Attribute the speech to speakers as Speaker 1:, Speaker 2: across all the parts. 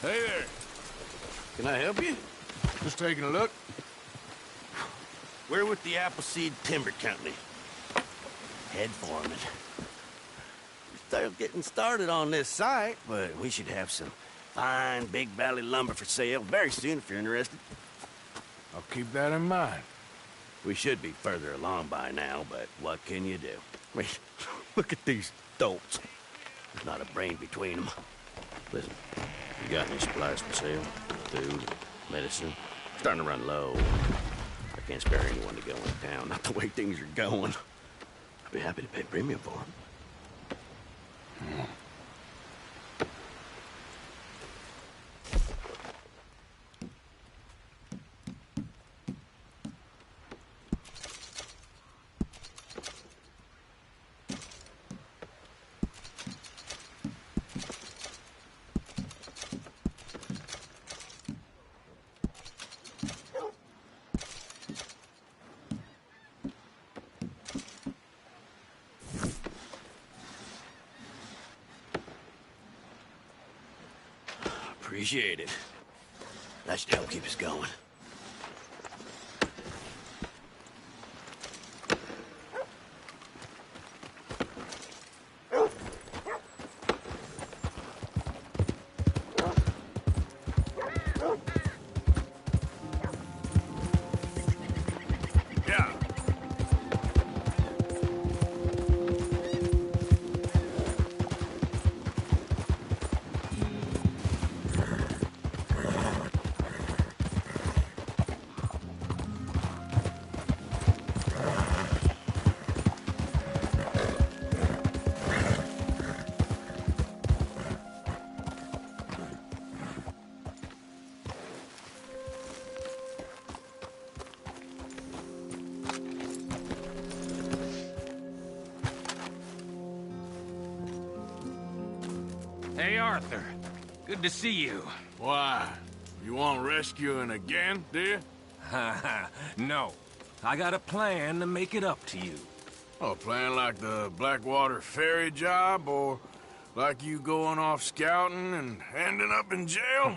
Speaker 1: Hey there. Can I help you?
Speaker 2: Just taking a look.
Speaker 1: We're with the Appleseed Timber Company. Head foreman. We're still getting started on this site, but we should have some fine Big Valley lumber for sale very soon if you're interested.
Speaker 2: I'll keep that in mind.
Speaker 1: We should be further along by now, but what can you do? I mean, look at these dolts. There's not a brain between them. Listen, you got any supplies for sale? Food, medicine? Starting to run low. I can't spare anyone to go in town, not the way things are going. I'd be happy to pay premium for them. Appreciate it. That should help keep us going.
Speaker 3: Hey, Arthur. Good to see you.
Speaker 2: Why? You want rescuing again, do you?
Speaker 3: No. I got a plan to make it up to you.
Speaker 2: Oh, playing like the Blackwater ferry job, or like you going off scouting and ending up in jail?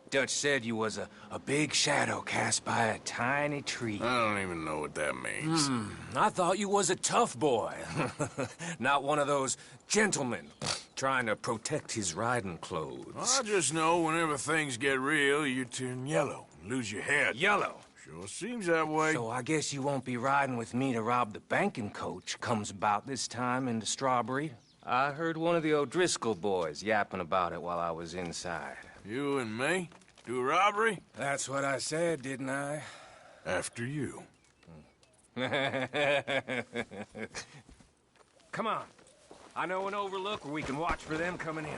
Speaker 3: Dutch said you was a big shadow cast by a tiny tree.
Speaker 2: I don't even know what that means.
Speaker 3: I thought you was a tough boy. Not one of those gentlemen trying to protect his riding clothes.
Speaker 2: I just know whenever things get real, you turn yellow and lose your head.
Speaker 3: Yellow?
Speaker 2: Sure seems that way.
Speaker 3: So I guess you won't be riding with me to rob the banking coach comes about this time into Strawberry. I heard one of the O'Driscoll boys yapping about it while I was inside.
Speaker 2: You and me? Do a robbery?
Speaker 3: That's what I said, didn't I?
Speaker 2: After you.
Speaker 3: Come on. I know an overlook where we can watch for them coming in.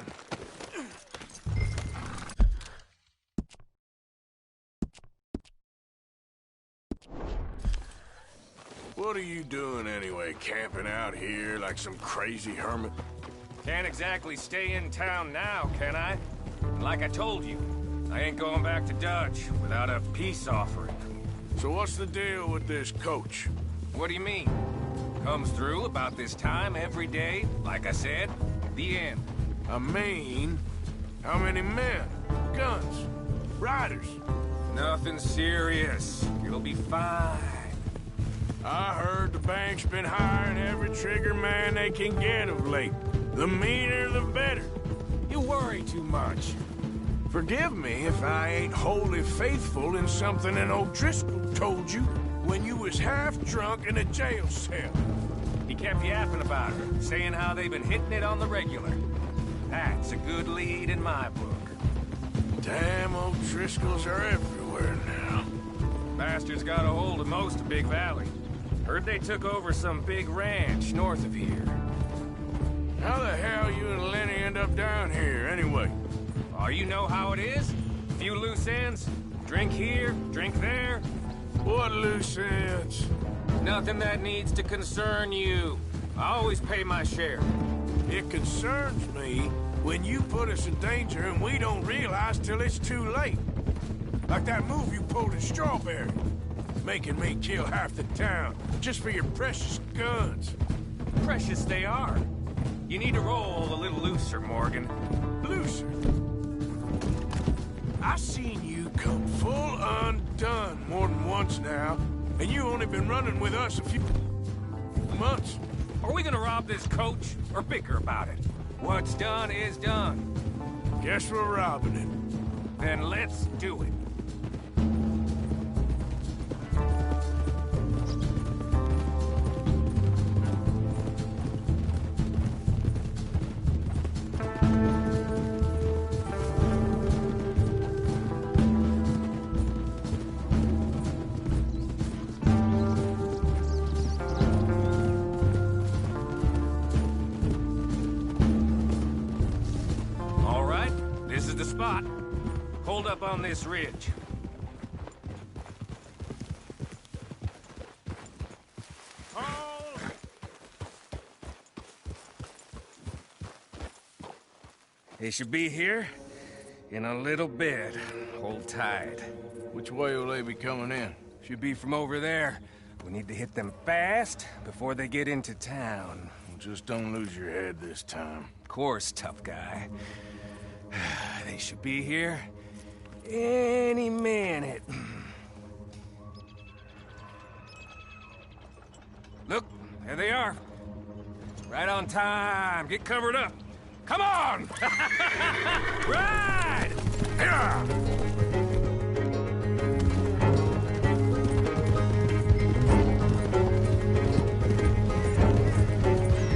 Speaker 2: What are you doing anyway, camping out here like some crazy hermit?
Speaker 3: Can't exactly stay in town now, can I? Like I told you, I ain't going back to Dutch without a peace offering.
Speaker 2: So what's the deal with this coach?
Speaker 3: What do you mean? Comes through about this time every day, like I said, the end.
Speaker 2: I mean, how many men? Guns? Riders?
Speaker 3: Nothing serious. It'll be fine.
Speaker 2: I heard the bank's been hiring every trigger man they can get of late. The meaner, the better.
Speaker 3: You worry too much.
Speaker 2: Forgive me if I ain't wholly faithful in something an O'Driscoll told you when you was half drunk in a jail cell.
Speaker 3: He kept yapping about her, saying how they've been hitting it on the regular. That's a good lead in my book.
Speaker 2: Damn O'Driscolls are everywhere now.
Speaker 3: Bastards got a hold of most of Big Valley. Heard they took over some big ranch north of here.
Speaker 2: How the hell you and Lenny end up down here, anyway?
Speaker 3: Oh, you know how it is? Few loose ends. Drink here, drink there.
Speaker 2: What loose ends?
Speaker 3: Nothing that needs to concern you. I always pay my share.
Speaker 2: It concerns me when you put us in danger and we don't realize till it's too late. Like that move you pulled in Strawberry. Making me kill half the town just for your precious guns.
Speaker 3: Precious they are. You need to roll a little looser, Morgan.
Speaker 2: Looser? I've seen you come full undone more than once now, and you only been running with us a few months.
Speaker 3: Are we gonna rob this coach or bicker about it? What's done is done.
Speaker 2: Guess we're robbing it.
Speaker 3: Then let's do it. Spot. Hold up on this ridge. Hold! They should be here in a little bit. Hold tight.
Speaker 2: Which way will they be coming in?
Speaker 3: Should be from over there. We need to hit them fast before they get into town.
Speaker 2: Just don't lose your head this time.
Speaker 3: Of course, tough guy. They should be here any minute. Look, there they are. Right on time. Get covered up. Come on! Ride!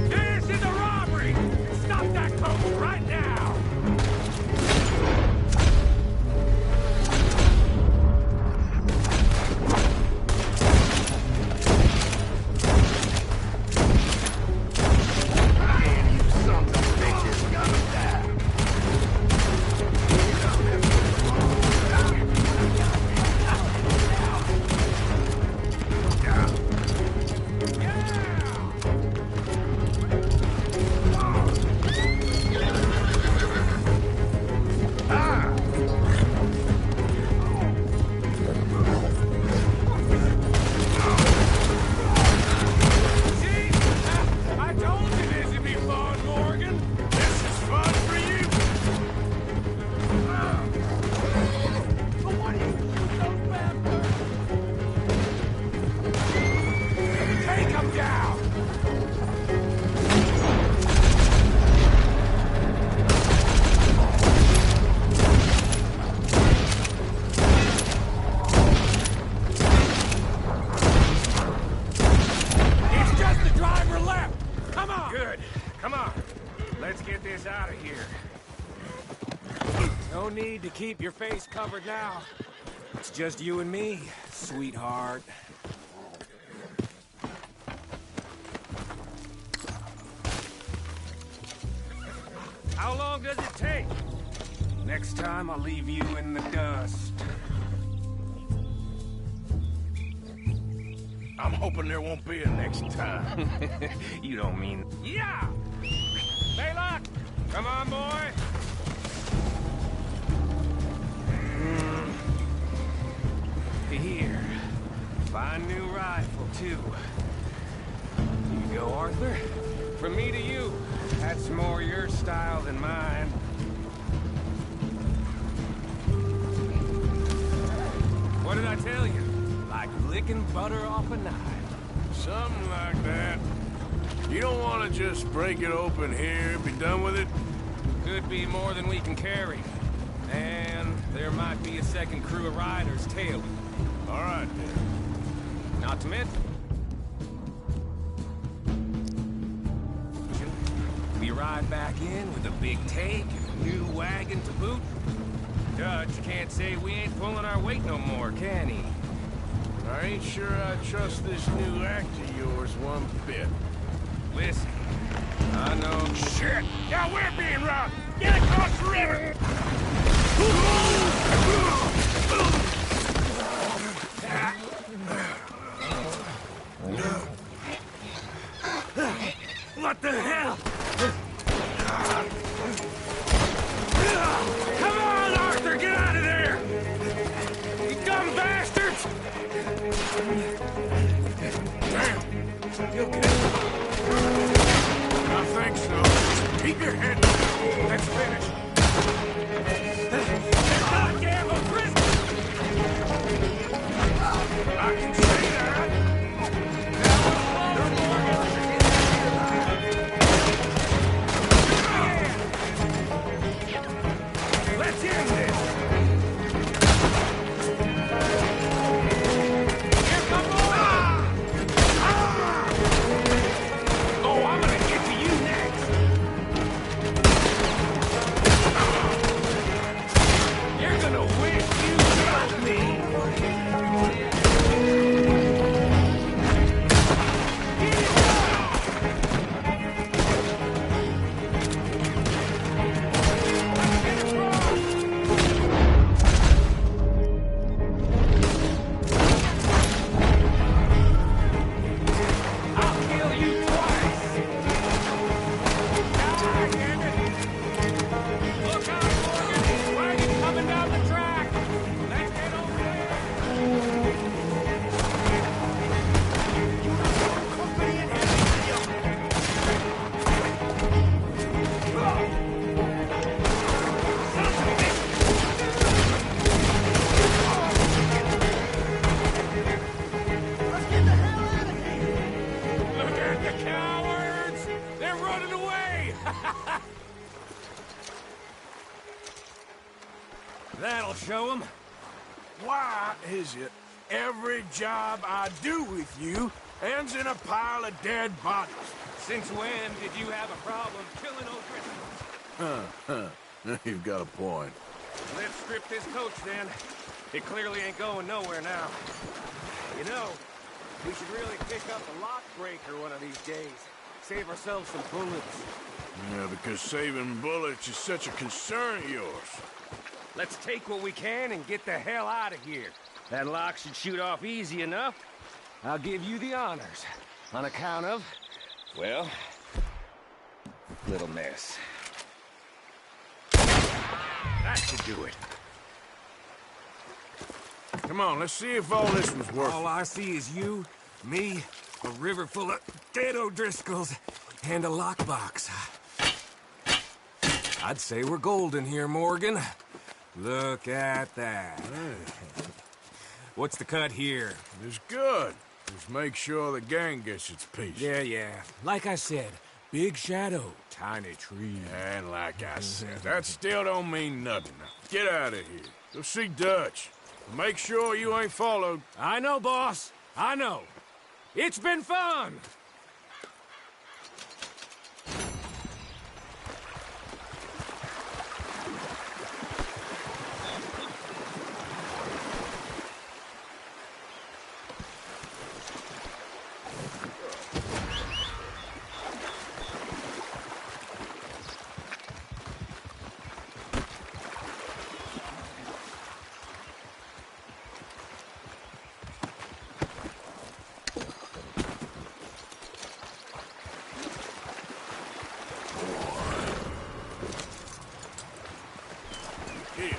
Speaker 3: This is a robbery! Stop that coach right now! No need to keep your face covered now. It's just you and me, sweetheart. How long does it take? Next time I'll leave you in the dust.
Speaker 2: I'm hoping there won't be a next time.
Speaker 3: You don't mean... Yeah! Baylock! Come on, boy! Here. Fine new rifle, too. Here you go, Arthur. From me to you. That's more your style than mine. What did I tell you? Like licking butter off a knife.
Speaker 2: Something like that. You don't want to just break it open here, be done with it?
Speaker 3: Could be more than we can carry. And there might be a second crew of riders tailing.
Speaker 2: All right, then.
Speaker 3: Not to mention, we ride back in with a big take and a new wagon to boot. Dutch can't say we ain't pulling our weight no more, can he?
Speaker 2: I ain't sure I trust this new act of yours one bit.
Speaker 3: Listen, I know...
Speaker 2: Shit! Yeah, we're being robbed! Get across the river!
Speaker 3: What the hell? Come on, Arthur, get out of there! You dumb bastards!
Speaker 2: Damn! You okay? I think so. Keep your head down. Let's finish.
Speaker 3: Goddamn That'll show them.
Speaker 2: Why is it every job I do with you ends in a pile of dead bodies?
Speaker 3: Since when did you have a problem killing O'Driscoll?
Speaker 2: You've got a point.
Speaker 3: Let's strip this coach, then. It clearly ain't going nowhere now. You know, we should really pick up a lock breaker one of these days. Save ourselves some bullets.
Speaker 2: Yeah, because saving bullets is such a concern of yours.
Speaker 3: Let's take what we can and get the hell out of here. That lock should shoot off easy enough. I'll give you the honors. On account of, well, little mess. That should do it.
Speaker 2: Come on, let's see if all this was worth
Speaker 4: All I see is you, me, a river full of dead O'Driscolls, and a lockbox. I'd say we're golden here, Morgan. Look at that. What's the cut here?
Speaker 2: It's good. Just make sure the gang gets its piece.
Speaker 4: Yeah. Like I said, big shadow, tiny tree.
Speaker 2: And like I said, that still don't mean nothing. Now, get out of here. Go see Dutch. Make sure you ain't followed.
Speaker 4: I know, boss. I know. It's been fun.
Speaker 2: Here.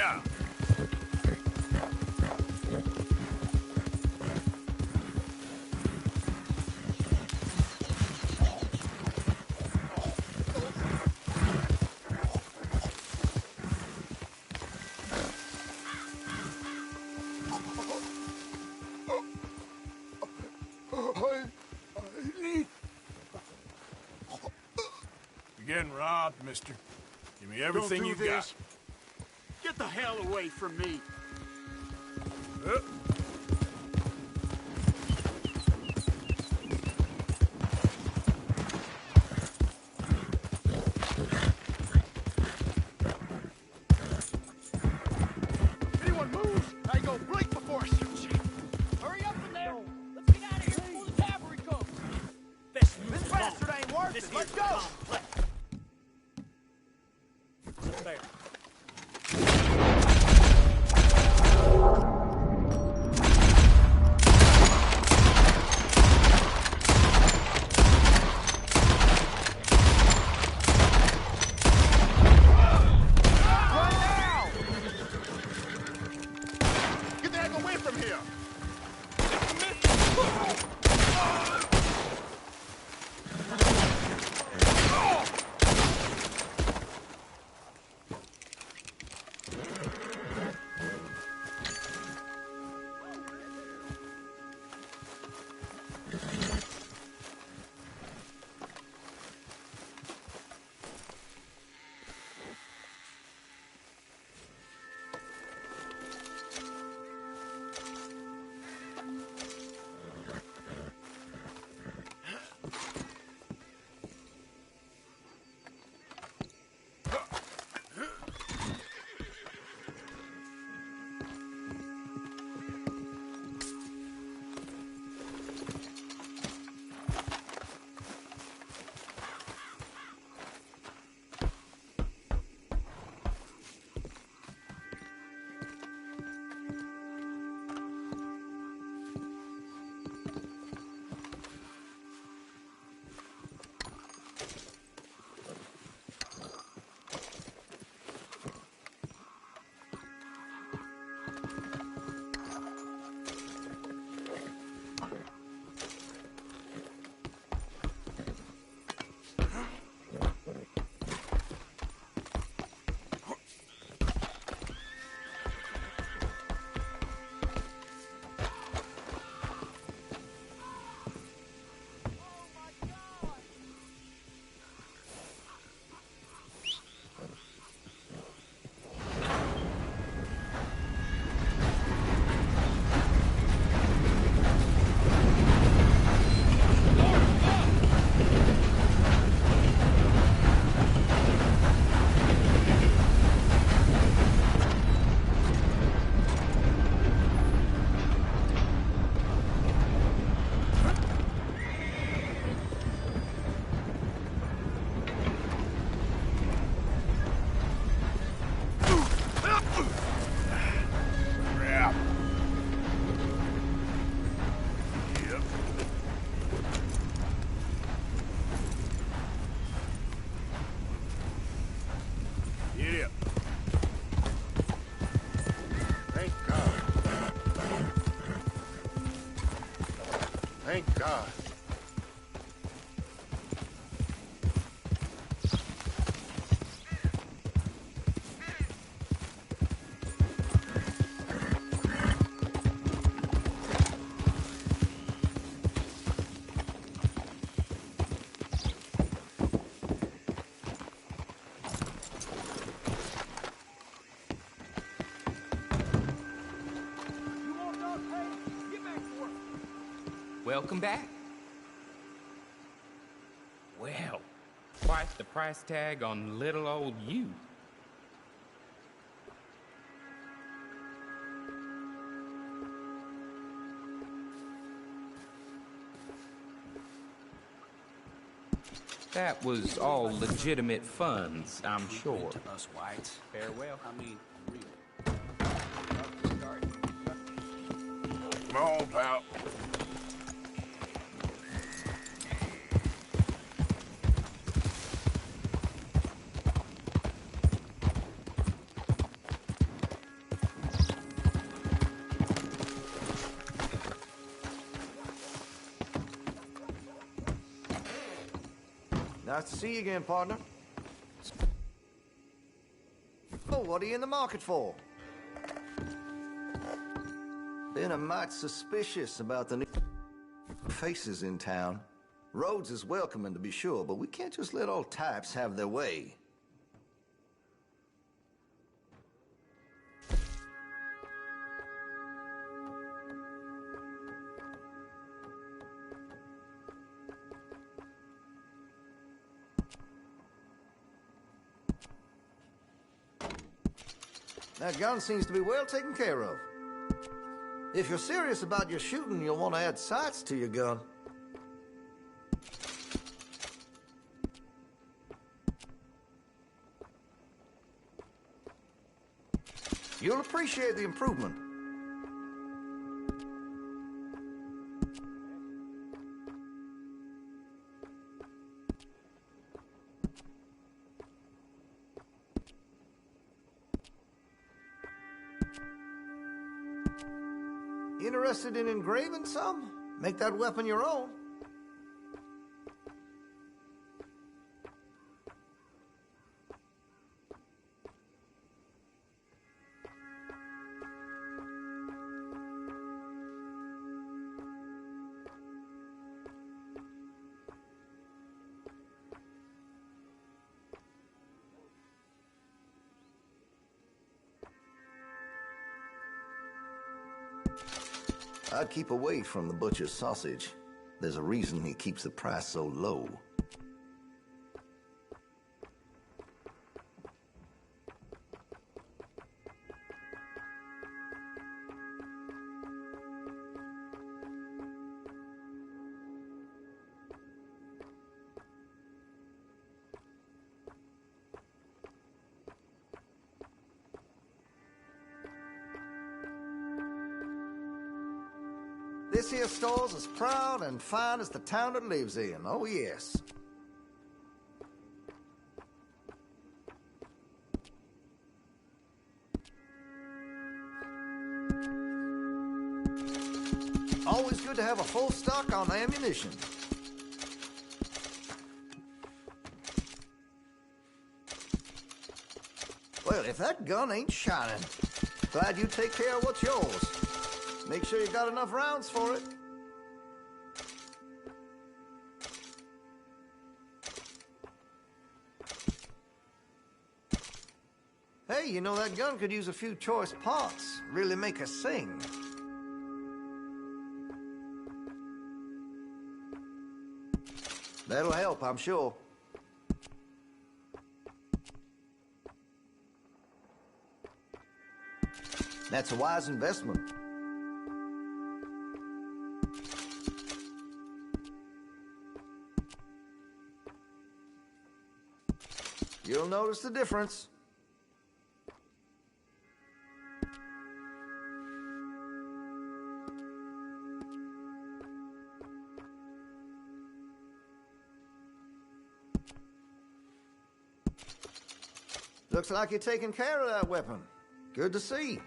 Speaker 2: Yeah. You're getting robbed, mister. Give me everything
Speaker 5: Don't
Speaker 2: you
Speaker 5: do
Speaker 2: got.
Speaker 5: this. Get the hell away from me. Anyone moves, I go blink before I shoot you.
Speaker 6: Hurry up in there! Let's get out of here before the cavalry comes!
Speaker 5: This bastard ain't worth it. Let's go. Get the heck away from here! Thank God.
Speaker 7: Welcome back. Well, quite the price tag on little old you. That was all legitimate funds, I'm sure.
Speaker 3: To us whites.
Speaker 7: Farewell.
Speaker 3: I mean, real.
Speaker 2: Come on, pal.
Speaker 8: Nice to see you again, partner. Oh, what are you in the market for? Been a mite suspicious about the new faces in town. Rhodes is welcoming, to be sure, but we can't just let all types have their way. That gun seems to be well taken care of. If you're serious about your shooting, you'll want to add sights to your gun. You'll appreciate the improvement. Interested in engraving some? Make that weapon your own. I'd keep away from the butcher's sausage. There's a reason he keeps the price so low. This here store's as proud and fine as the town it lives in. Oh, yes. Always good to have a full stock on ammunition. Well, if that gun ain't shining, glad you take care of what's yours. Make sure you got enough rounds for it. Hey, you know that gun could use a few choice parts. Really make us sing. That'll help, I'm sure. That's a wise investment. You'll notice the difference. Looks like you're taking care of that weapon. Good to see.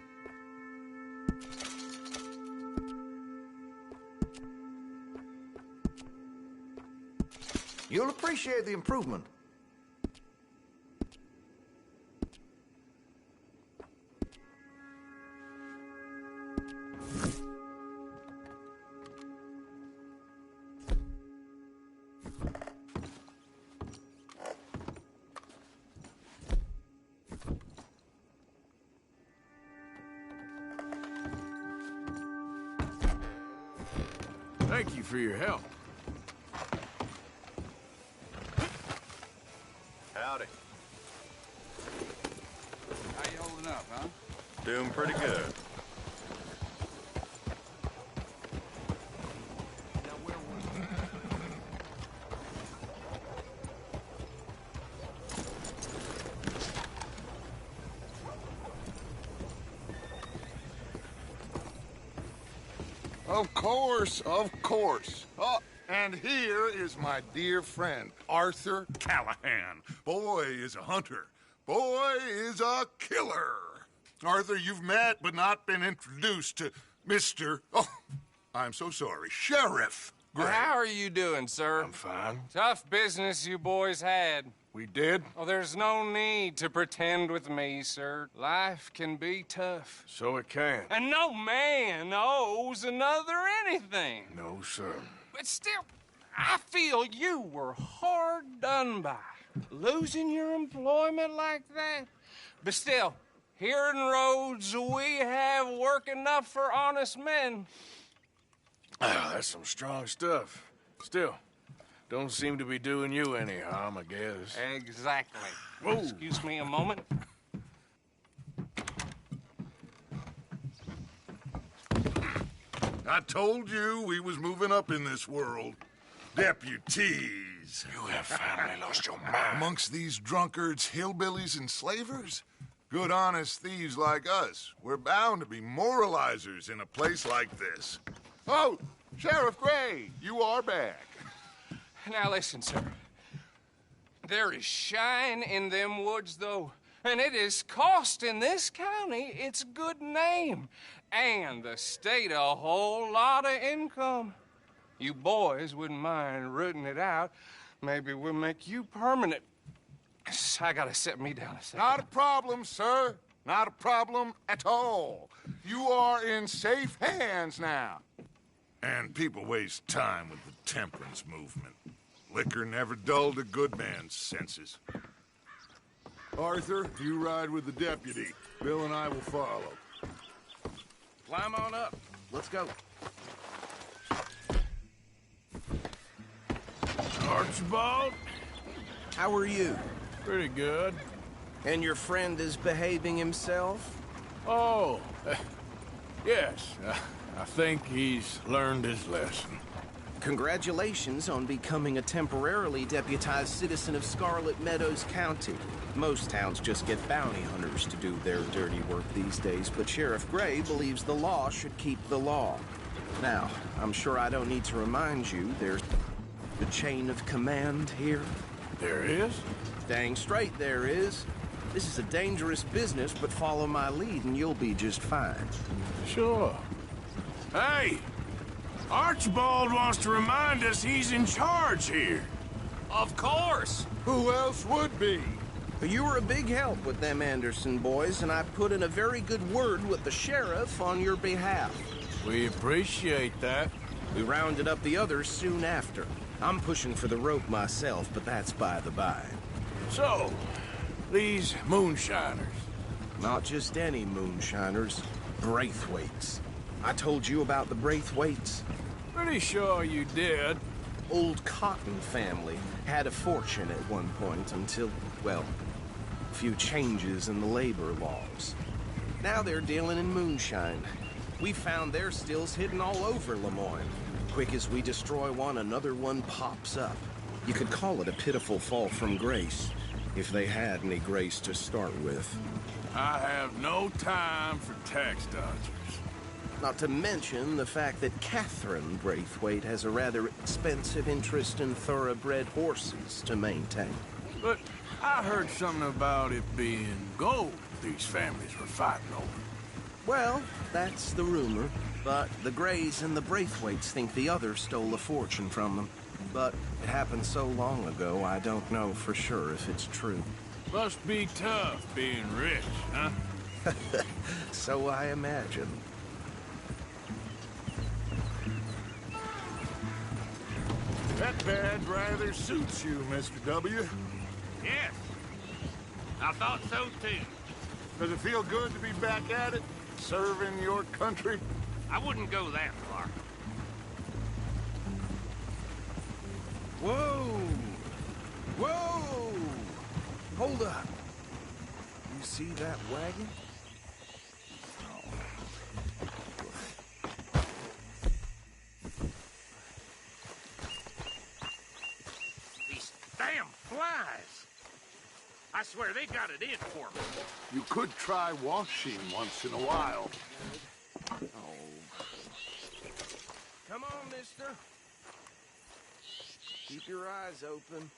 Speaker 8: You'll appreciate the improvement.
Speaker 2: Thank you for your help.
Speaker 9: Howdy.
Speaker 5: How you holding up, huh?
Speaker 9: Doing pretty good.
Speaker 5: Of course, of course. Oh, and here is my dear friend, Arthur Callahan. Boy is a hunter. Boy is a killer. Arthur, you've met but not been introduced to Mr. Oh, I'm so sorry, Sheriff
Speaker 2: Great.
Speaker 4: How are you doing, sir?
Speaker 2: I'm fine.
Speaker 4: Tough business you boys had.
Speaker 2: We did?
Speaker 4: Oh, there's no need to pretend with me, sir. Life can be tough.
Speaker 2: So it can.
Speaker 4: And no man owes another anything.
Speaker 2: No, sir.
Speaker 4: But still, I feel you were hard done by. Losing your employment like that. But still, here in Rhodes, we have work enough for honest men.
Speaker 2: Ah, that's some strong stuff. Still, don't seem to be doing you any harm, I guess.
Speaker 4: Exactly.
Speaker 2: Whoa.
Speaker 4: Excuse me a moment.
Speaker 5: I told you we was moving up in this world. Deputies.
Speaker 2: You have finally lost your mind.
Speaker 5: Amongst these drunkards, hillbillies, and slavers? Good, honest thieves like us. We're bound to be moralizers in a place like this. Oh, Sheriff Gray, you are back.
Speaker 4: Now listen, sir. There is shine in them woods, though, and it is costing this county its good name and the state a whole lot of income. You boys wouldn't mind rooting it out. Maybe we'll make you permanent. I gotta sit me down a second.
Speaker 5: Not a problem, sir. Not a problem at all. You are in safe hands now. And people waste time with the temperance movement. Liquor never dulled a good man's senses. Arthur, you ride with the deputy. Bill and I will follow.
Speaker 3: Climb on up. Let's go.
Speaker 2: Archibald?
Speaker 3: How are you?
Speaker 2: Pretty good.
Speaker 3: And your friend is behaving himself?
Speaker 2: Oh, yes. I think he's learned his lesson.
Speaker 3: Congratulations on becoming a temporarily deputized citizen of Scarlet Meadows County. Most towns just get bounty hunters to do their dirty work these days, but Sheriff Gray believes the law should keep the law. Now, I'm sure I don't need to remind you, there's a chain of command here.
Speaker 2: There is?
Speaker 3: Dang straight there is. This is a dangerous business, but follow my lead and you'll be just fine.
Speaker 2: Sure. Hey! Archibald wants to remind us he's in charge here.
Speaker 4: Of course.
Speaker 5: Who else would be?
Speaker 3: You were a big help with them Anderson boys, and I put in a very good word with the sheriff on your behalf.
Speaker 2: We appreciate that.
Speaker 3: We rounded up the others soon after. I'm pushing for the rope myself, but that's by the by.
Speaker 2: So, these moonshiners.
Speaker 3: Not just any moonshiners, Braithwaites. I told you about the Braithwaites.
Speaker 2: Pretty sure you did.
Speaker 3: Old Cotton family had a fortune at one point until, well, a few changes in the labor laws. Now they're dealing in moonshine. We found their stills hidden all over Lemoyne. Quick as we destroy one, another one pops up. You could call it a pitiful fall from grace, if they had any grace to start with.
Speaker 2: I have no time for tax dodgers.
Speaker 3: Not to mention the fact that Catherine Braithwaite has a rather expensive interest in thoroughbred horses to maintain.
Speaker 2: But I heard something about it being gold these families were fighting over.
Speaker 3: Well, that's the rumor. But the Grays and the Braithwaites think the others stole a fortune from them. But it happened so long ago, I don't know for sure if it's true.
Speaker 2: Must be tough being rich, huh?
Speaker 3: So I imagine.
Speaker 5: That badge rather suits you, Mr. W.
Speaker 1: Yes. I thought so, too.
Speaker 5: Does it feel good to be back at it, serving your country?
Speaker 1: I wouldn't go that far.
Speaker 3: Whoa! Whoa! Hold up. You see that wagon?
Speaker 1: These damn flies. I swear they got it in for me.
Speaker 5: You could try washing once in a while.
Speaker 3: Come on, mister. Keep your eyes open.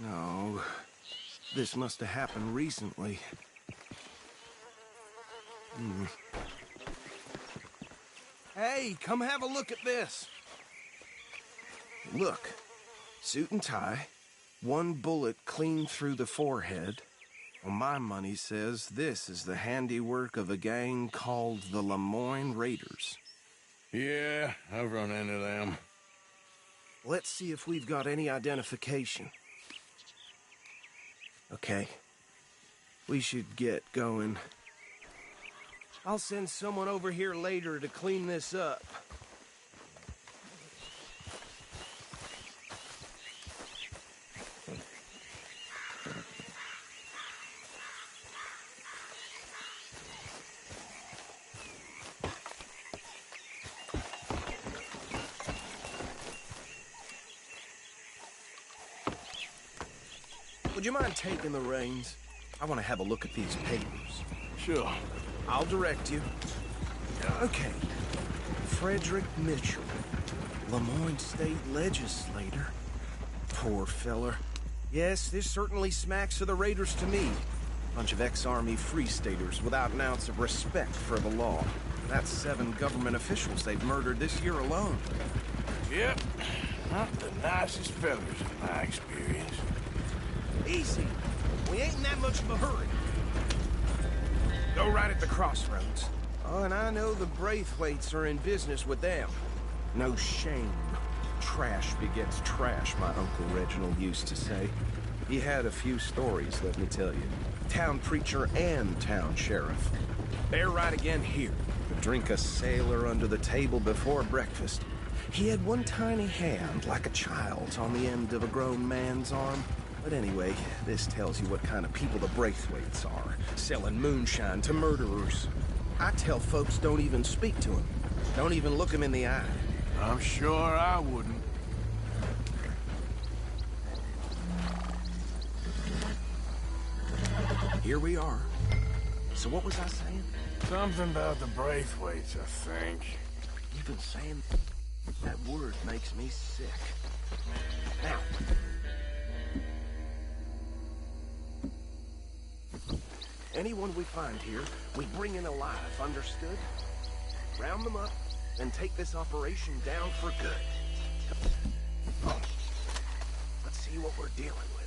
Speaker 3: No.
Speaker 10: This must have happened recently. Hey, come have a look at this. Look, suit and tie, one bullet clean through the forehead. Well, my money says this is the handiwork of a gang called the Lemoyne Raiders.
Speaker 2: Yeah, I've run into them.
Speaker 10: Let's see if we've got any identification. Okay. We should get going. I'll send someone over here later to clean this up. Would you mind taking the reins? I want to have a look at these papers.
Speaker 2: Sure.
Speaker 10: I'll direct you. Okay. Frederick Mitchell, Lemoyne State Legislator. Poor feller. Yes, this certainly smacks of the Raiders to me. Bunch of ex-Army Free Staters without an ounce of respect for the law. That's 7 government officials they've murdered this year alone.
Speaker 2: Yep. Not the nicest fellas in my experience.
Speaker 10: Easy. We ain't in that much of a hurry. Go right at the crossroads. Oh, and I know the Braithwaites are in business with them. No shame. Trash begets trash, my Uncle Reginald used to say. He had a few stories, let me tell you. Town preacher and town sheriff. They're right again here. To drink a sailor under the table before breakfast. He had one tiny hand, like a child's, on the end of a grown man's arm. But anyway, this tells you what kind of people the Braithwaites are. Selling moonshine to murderers. I tell folks don't even speak to him. Don't even look him in the eye.
Speaker 2: I'm sure I wouldn't.
Speaker 10: Here we are. So what was I saying?
Speaker 2: Something about the Braithwaites, I think.
Speaker 10: Even saying that word makes me sick. Now, anyone we find here, we bring in alive, understood? Round them up, and take this operation down for good. Oh. Let's see what we're dealing with.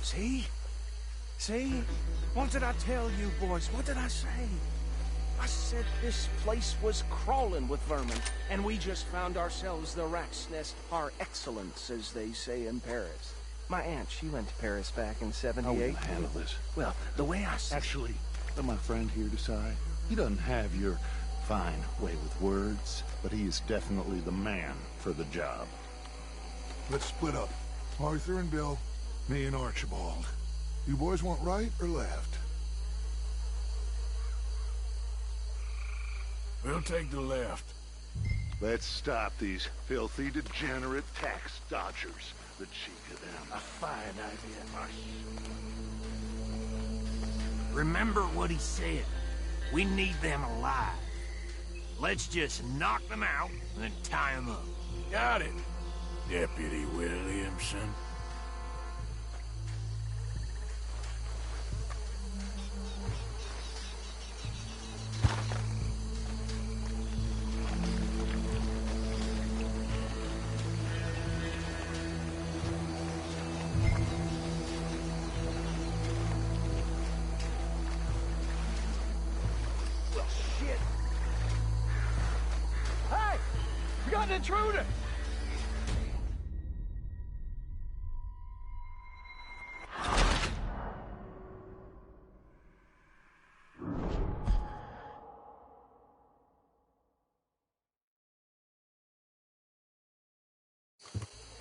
Speaker 10: See? See? What did I tell you, boys? What did I say? I said this place was crawling with vermin, and we just found ourselves the rat's nest par excellence, as they say in Paris. My aunt, she went to Paris back in '78.
Speaker 11: How will you handle this?
Speaker 10: Well, the way I see...
Speaker 11: Actually, let my friend here decide. He doesn't have your fine way with words, but he is definitely the man for the job.
Speaker 5: Let's split up. Arthur and Bill, me and Archibald. You boys want right or left?
Speaker 2: We'll take the left.
Speaker 11: Let's stop these filthy, degenerate tax dodgers. The cheek of them.
Speaker 10: A fine idea.
Speaker 3: Remember what he said. We need them alive. Let's just knock them out and then tie them up.
Speaker 2: Got it, Deputy Williamson.
Speaker 3: Intruder!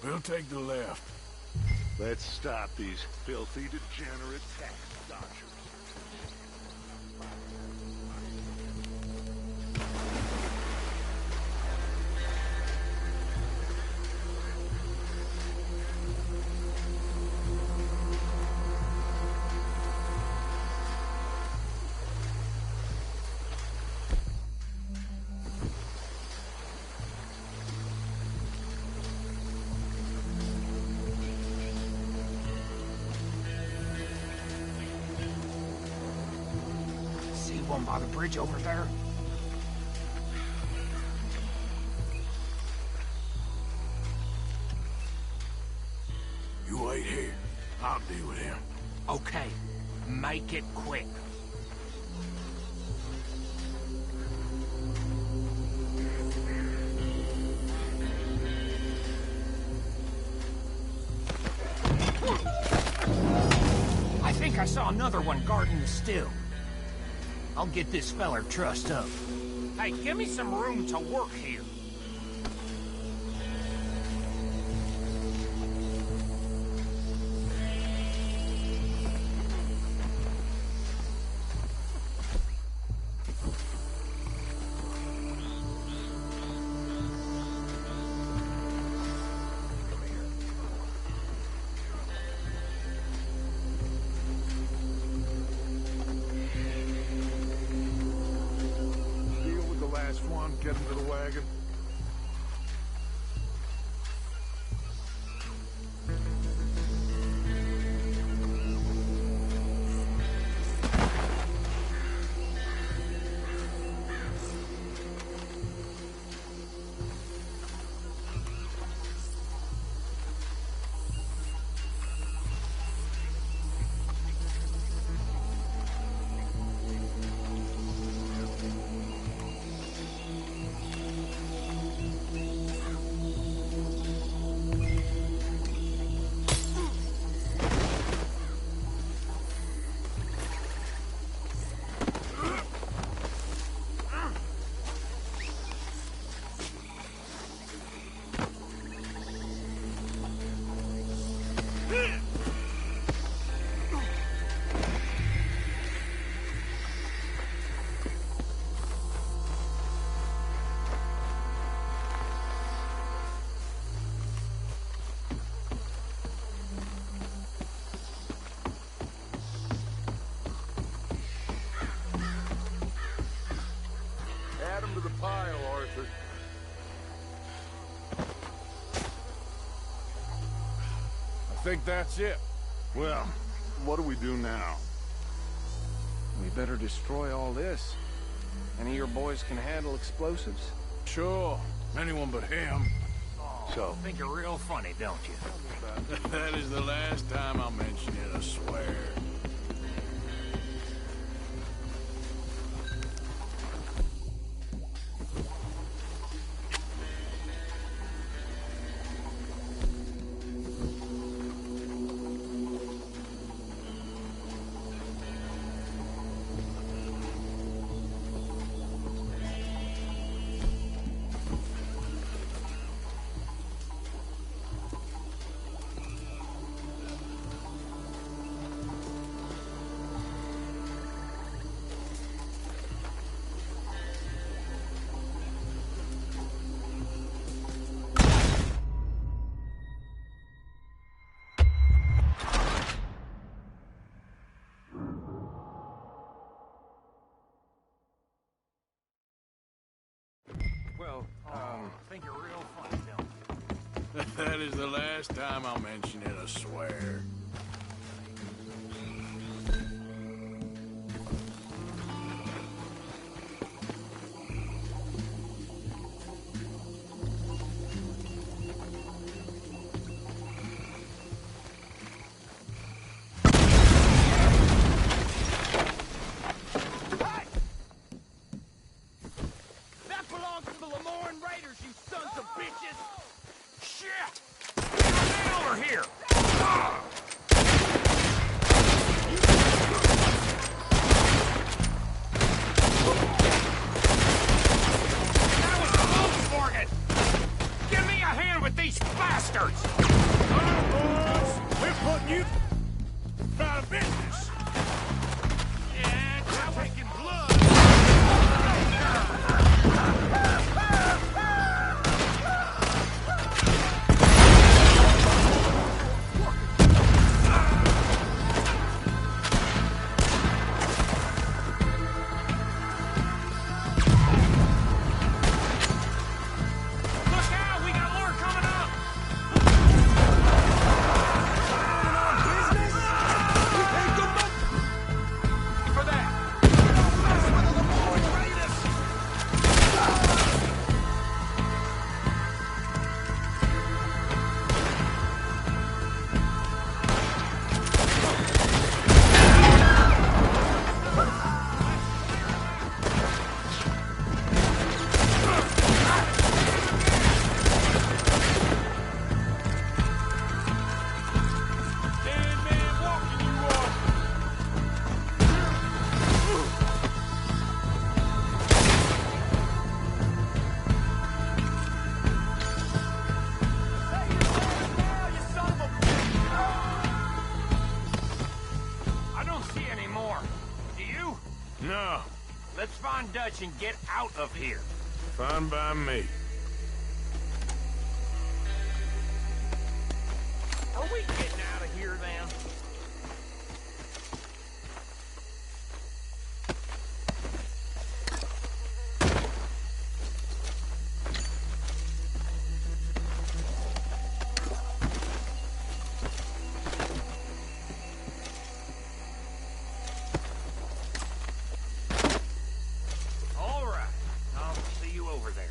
Speaker 2: We'll take the left.
Speaker 11: Let's stop these filthy, degenerate tax dodgers.
Speaker 10: one by the bridge over there?
Speaker 2: You wait here. I'll deal with him.
Speaker 10: Okay, make it quick. I think I saw another one guarding the still. I'll get this feller trussed up. Hey, give me some room to work here.
Speaker 5: Get into the wagon. Add him to the pile, Arthur.
Speaker 2: I think that's it.
Speaker 5: Well, what do we do now?
Speaker 10: We better destroy all this. Any of your boys can handle explosives?
Speaker 2: Sure. Anyone but him.
Speaker 10: So, think you're real funny, don't you?
Speaker 2: That is the last time I'll mention it, I swear.
Speaker 10: Well, think you're real funny, don't you?
Speaker 2: That is the last time I'll mention it, I swear.
Speaker 10: Shit! Get over here!
Speaker 2: No.
Speaker 3: Let's find Dutch and get out of here.
Speaker 2: Fine by me.
Speaker 3: Are we getting out of here, then? All right. I'll see you over there.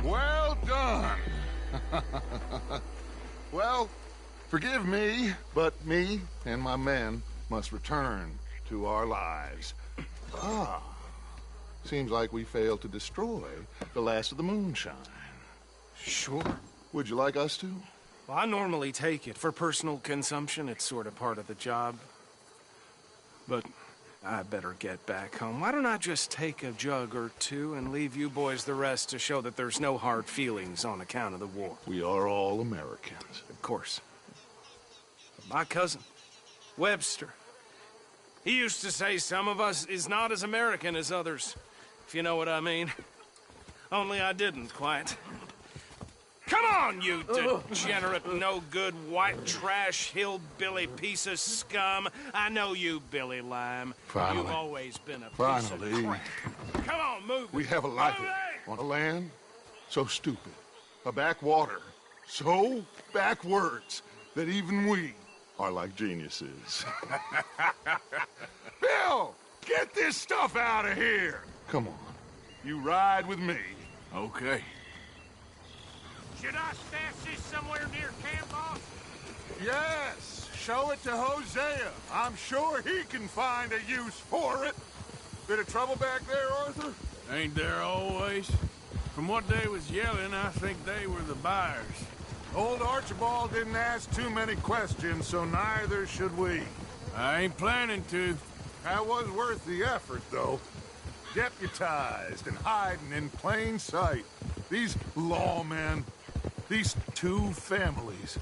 Speaker 5: Well done. Well, forgive me, but me and my men must return to our lives. Seems like we failed to destroy the last of the moonshine.
Speaker 10: Sure.
Speaker 5: Would you like us to?
Speaker 10: Well, I normally take it. For personal consumption, it's sort of part of the job. But I better get back home. Why don't I just take a jug or two and leave you boys the rest to show that there's no hard feelings on account of the war?
Speaker 5: We are all Americans.
Speaker 10: Of course. But my cousin, Webster, he used to say some of us is not as American as others, if you know what I mean. Only I didn't quite. Come on, you degenerate, no-good, white trash, hillbilly piece of scum. I know you, Billy Lime.
Speaker 5: Finally.
Speaker 10: You've always been a piece
Speaker 5: Finally.
Speaker 10: of crap. Come on, move it.
Speaker 5: We have a life
Speaker 10: Move it!
Speaker 5: on a land so stupid, a backwater so backwards that even we are like geniuses. Bill, get this stuff out of here. Come on, you ride with me.
Speaker 2: Okay.
Speaker 3: Should I stash this somewhere near camp, boss?
Speaker 5: Yes, show it to Hosea. I'm sure he can find a use for it. Bit of trouble back there, Arthur?
Speaker 2: Ain't there always? From what they was yelling, I think they were the buyers.
Speaker 5: Old Archibald didn't ask too many questions, so neither should we.
Speaker 2: I ain't planning to.
Speaker 5: That was worth the effort, though. Deputized and hiding in plain sight. These lawmen, these two families.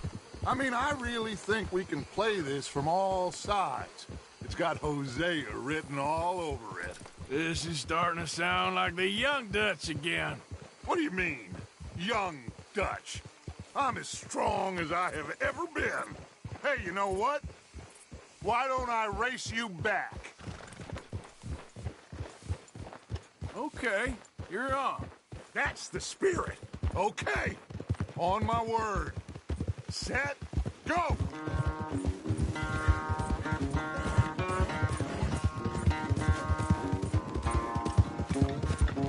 Speaker 5: I mean, I really think we can play this from all sides. It's got Hosea written all over it.
Speaker 2: This is starting to sound like the Young Dutch again.
Speaker 5: What do you mean, Young Dutch? I'm as strong as I have ever been. Hey, you know what? Why don't I race you back?
Speaker 2: Okay, you're on.
Speaker 5: That's the spirit. Okay. On my word. Set, go!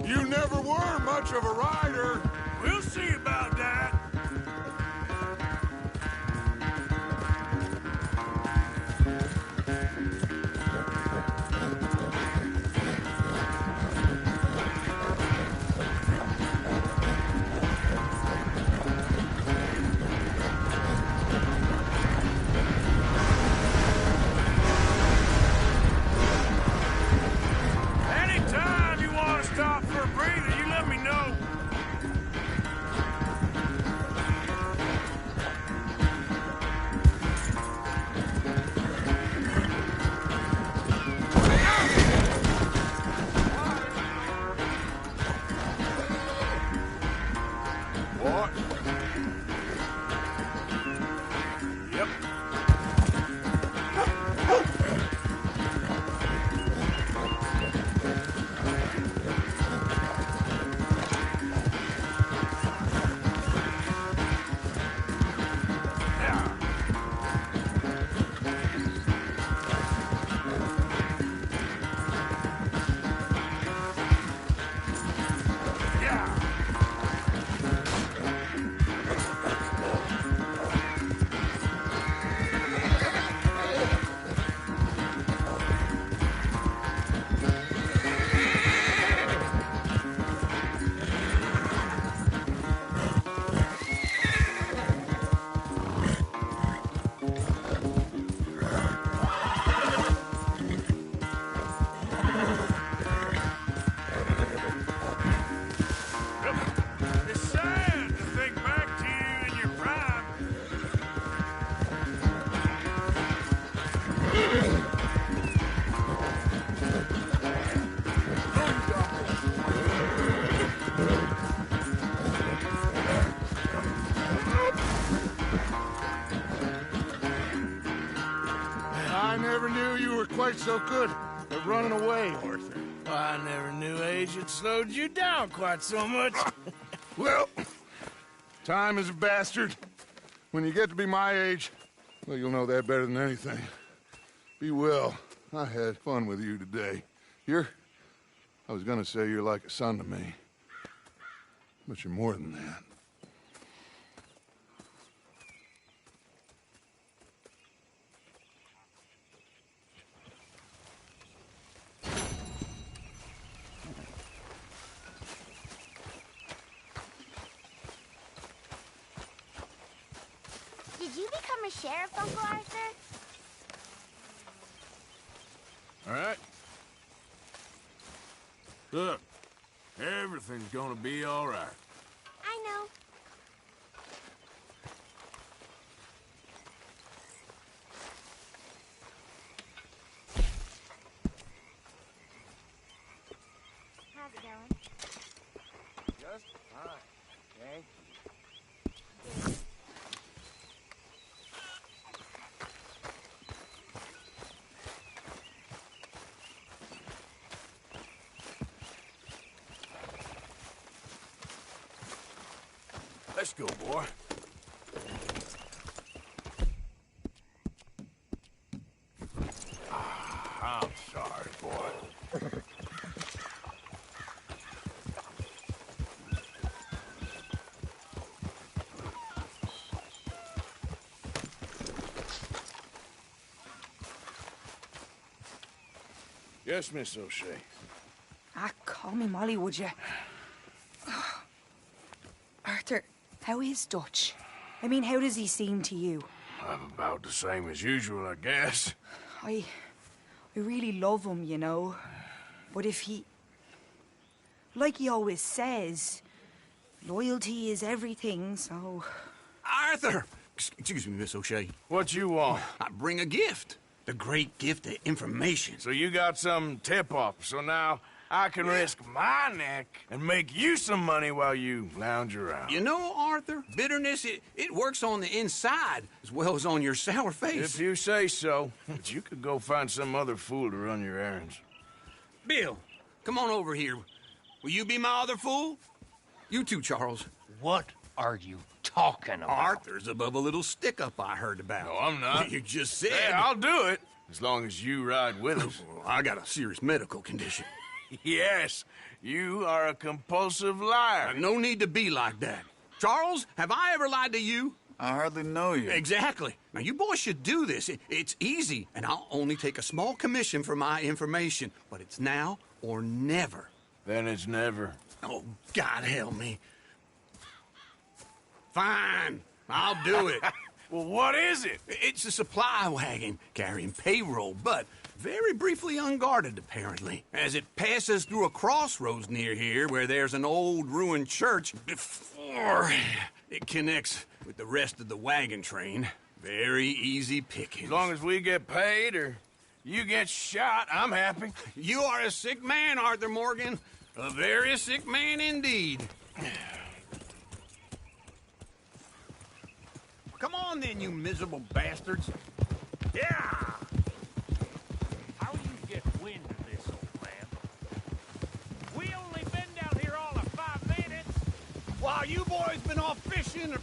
Speaker 5: You never were much of a rider.
Speaker 2: boy. Yep. It's sad to think back to you in your prime.
Speaker 5: I never knew you were quite so good at running away, Arthur.
Speaker 2: I never knew age had slowed you down quite so much.
Speaker 5: Well, time is a bastard. When you get to be my age, well, you'll know that better than anything. Be well. I had fun with you today. I was gonna say you're like a son to me. But you're more than that.
Speaker 12: Did you become a sheriff, Uncle Arthur?
Speaker 2: All right. Look, everything's gonna be all right.
Speaker 12: I know. How's it going?
Speaker 3: Just fine. Thank
Speaker 2: Let's go, boy. I'm sorry, boy. Yes, Miss O'Shea.
Speaker 13: Ah, call me Molly, would you? Arthur, how is Dutch? I mean, how does he seem to you?
Speaker 2: About the same as usual, I guess.
Speaker 13: I really love him, you know. But if he... Like he always says, loyalty is everything, so...
Speaker 1: Arthur! Excuse me, Miss O'Shea.
Speaker 2: What you want?
Speaker 1: I bring a gift. The great gift of information.
Speaker 2: So you got some tip-off, so now I can risk my neck and make you some money while you lounge around.
Speaker 1: You know, Arthur, bitterness, it works on the inside as well as on your sour face.
Speaker 2: If you say so. But you could go find some other fool to run your errands.
Speaker 1: Bill, come on over here. Will you be my other fool? You too, Charles.
Speaker 3: What are you talking about?
Speaker 1: Arthur's above a little stick-up I heard about.
Speaker 2: No, I'm not.
Speaker 1: You just said...
Speaker 2: Hey, I'll do it, as long as you ride with us.
Speaker 1: I got a serious medical condition.
Speaker 2: Yes, you are a compulsive liar.
Speaker 1: No need to be like that. Charles, have I ever lied to you?
Speaker 9: I hardly know you.
Speaker 1: Exactly. Now, you boys should do this. It's easy, and I'll only take a small commission for my information. But it's now or never.
Speaker 2: Then it's never.
Speaker 1: Oh, God help me. Fine, I'll do it.
Speaker 2: Well, what is it?
Speaker 1: It's a supply wagon carrying payroll, but very briefly unguarded, apparently, as it passes through a crossroads near here where there's an old ruined church before it connects with the rest of the wagon train. Very easy pickings.
Speaker 2: As long as we get paid or you get shot, I'm happy.
Speaker 1: You are a sick man, Arthur Morgan. A very sick man indeed.
Speaker 14: then, you miserable bastards. Yeah!
Speaker 6: How you get wind of this, old man? We only been down here all of 5 minutes.
Speaker 14: While you boys been off fishing or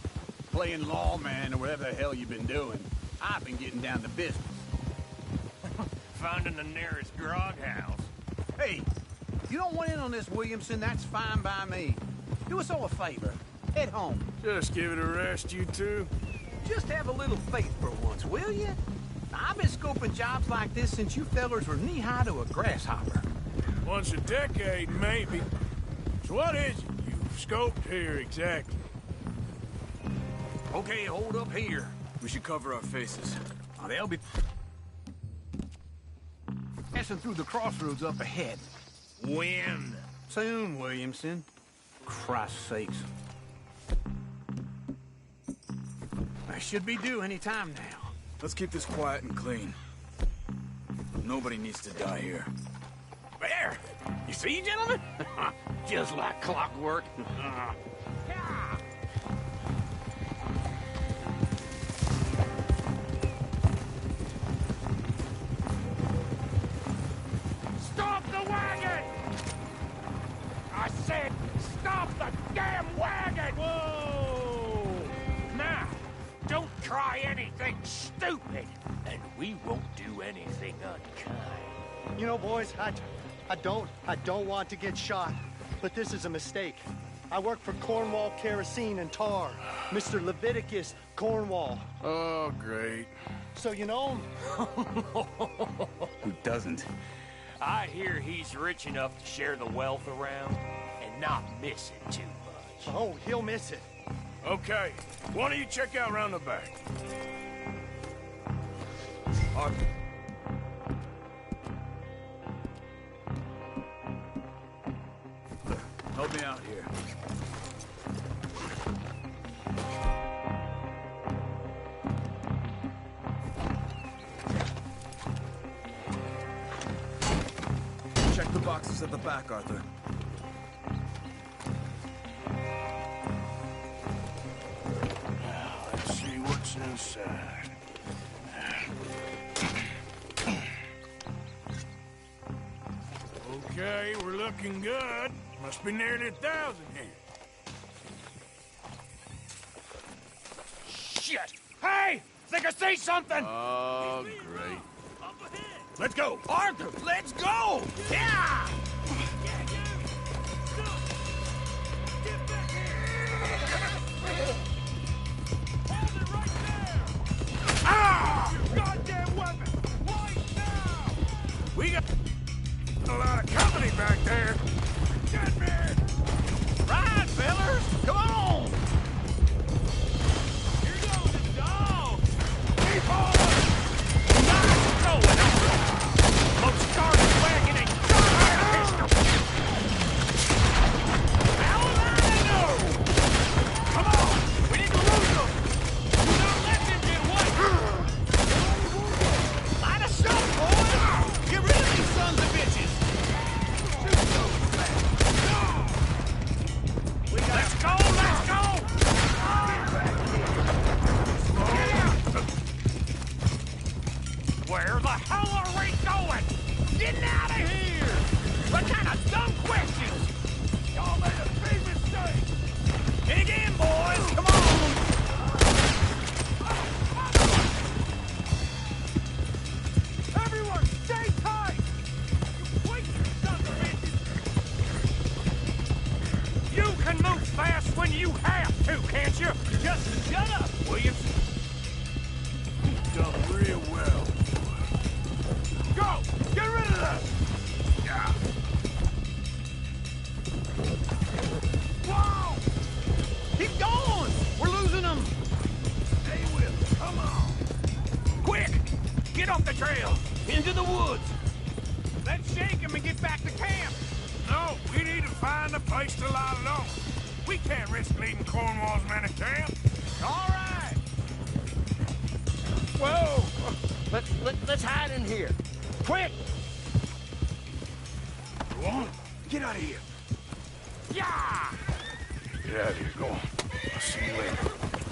Speaker 14: playing lawman or whatever the hell you've been doing, I've been getting down to business.
Speaker 6: Finding the nearest grog house.
Speaker 14: Hey, you don't want in on this, Williamson, that's fine by me. Do us all a favor. Head home.
Speaker 2: Just give it a rest, you two.
Speaker 14: Just have a little faith for once, will you? I've been scoping jobs like this since you fellers were knee-high to a grasshopper.
Speaker 2: Once a decade, maybe. So what is it you've scoped here exactly?
Speaker 14: Okay, hold up here. We should cover our faces. Oh, they'll be passing through the crossroads up ahead.
Speaker 6: When?
Speaker 14: Soon, Williamson. Christ's sakes. I should be due any time now.
Speaker 15: Let's keep this quiet and clean. Nobody needs to die here.
Speaker 14: There! You see, gentlemen? Just like clockwork.
Speaker 6: Stop the wagon! I said, stop the damn wagon! Whoa! Now, don't try anything stupid, and we won't do anything unkind.
Speaker 16: You know, boys, I don't want to get shot, but this is a mistake. I work for Cornwall Kerosene and Tar, Mr. Leviticus Cornwall.
Speaker 2: Oh, great.
Speaker 16: So you know him?
Speaker 15: Who doesn't?
Speaker 6: I hear he's rich enough to share the wealth around and not miss it too much.
Speaker 16: Oh, he'll miss it.
Speaker 2: Okay, why don't you check out around the back?
Speaker 15: Arthur. Help me out here. Check the boxes at the back, Arthur.
Speaker 2: Let's see what's inside. Okay, we're looking good. Must be nearly 1,000 here.
Speaker 6: Shit! Hey! Think I see something!
Speaker 2: Oh, great.
Speaker 14: Let's go! Arthur, let's go! Yeah!
Speaker 2: Ah!
Speaker 6: Goddamn weapon! Right now!
Speaker 2: We got a lot of company back there. Get me!
Speaker 14: Right, fellers! Come on!
Speaker 6: Here goes the dog!
Speaker 2: Keep on!
Speaker 6: Nice going, Arthur! Most garbage wagon ain't got our pistol! How will I know? Come on! We need to lose them! Do not let them get away!
Speaker 14: Light us up, boys! Get rid of these sons of bitches!
Speaker 6: Let's go! Let's go! Where the hell are we going? Getting out of here! What kind of dumb questions? Y'all made a big mistake!
Speaker 14: Dig in, boys! Come on!
Speaker 6: Everyone, stay tight! You wasted sons of bitches! You can move fast when you have to, can't you? Just shut up, Williams!
Speaker 2: You've done real well.
Speaker 6: Go! Get rid of that!
Speaker 2: Yeah.
Speaker 6: Whoa!
Speaker 14: Keep going! We're losing them!
Speaker 2: Stay with us. Come on.
Speaker 14: Quick! Get off the trail! Into the woods!
Speaker 6: Let's shake him and get back to camp!
Speaker 2: No, we need to find a place to lie low. We can't risk leading Cornwall's men to camp.
Speaker 6: All right! Whoa! Let's hide in here. Quick!
Speaker 2: Go on. Get out of here.
Speaker 6: Yeah!
Speaker 2: Get out of here. Go on. I'll see you later.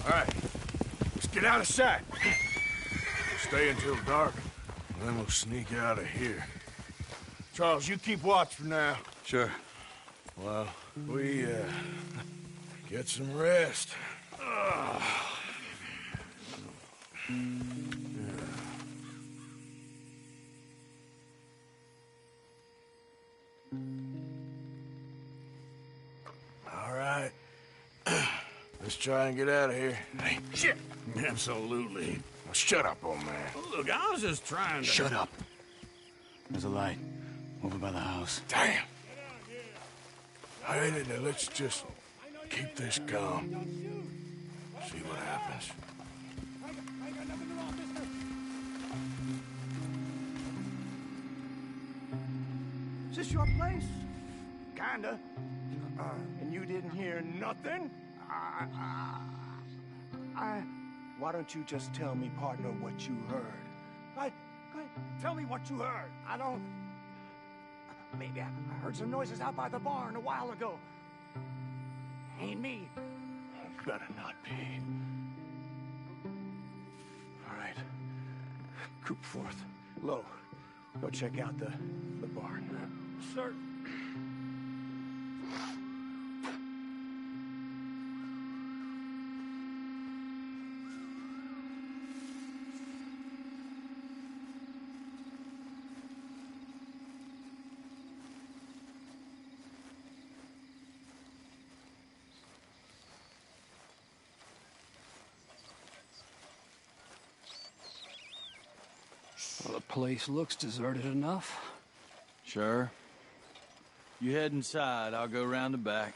Speaker 2: All right. Let's Get out of sight. Stay until dark, and then we'll sneak out of here. Charles, you keep watch for now.
Speaker 15: Sure.
Speaker 2: Well, we, get some rest. All right. Let's try and get out of here. Hey, shit! Absolutely. Well, shut up, old man.
Speaker 15: Look, I was just trying to... Shut up. There's a light over by the house.
Speaker 2: Damn! All right, now let's just keep this calm. See what happens.
Speaker 6: Is this your place? Kinda. And you didn't hear nothing? Why don't you just tell me, partner, what you heard? Go ahead. Tell me what you heard. I don't... Maybe I heard some noises out by the barn a while ago. Ain't me.
Speaker 2: Better not be.
Speaker 6: All right. Coop forth. Lo, go check out the barn. Sir.
Speaker 17: Well, the place looks deserted enough.
Speaker 15: Sure. You head inside, I'll go round the back.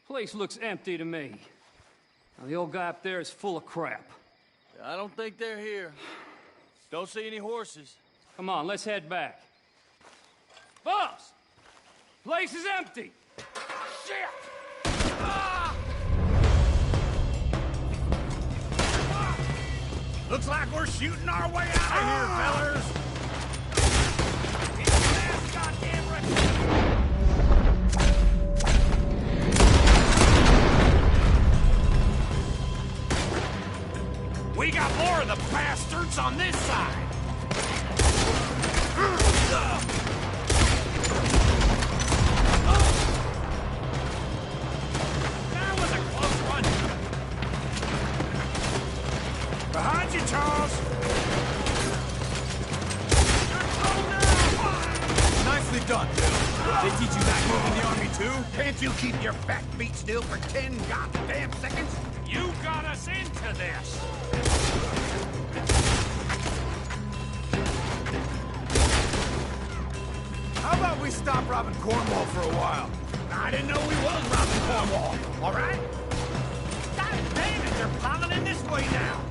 Speaker 17: Place looks empty to me. Now, the old guy up there is full of crap.
Speaker 15: I don't think they're here. Don't see any horses.
Speaker 17: Come on, let's head back. Boss! Place is empty!
Speaker 6: Shit!
Speaker 15: Looks like we're shooting our way out of here, fellers!
Speaker 6: We got more of the bastards on this side!
Speaker 15: That was a close one!
Speaker 2: Behind you, Charles!
Speaker 14: Nicely done, Bill. They teach you that move in the army, too?
Speaker 6: Can't you keep your fat feet still for 10 goddamn seconds?
Speaker 3: You got us into this!
Speaker 6: How about we stop robbing Cornwall for a while? I didn't know we was robbing Cornwall, all right? God damn it, they're plowing in this way now!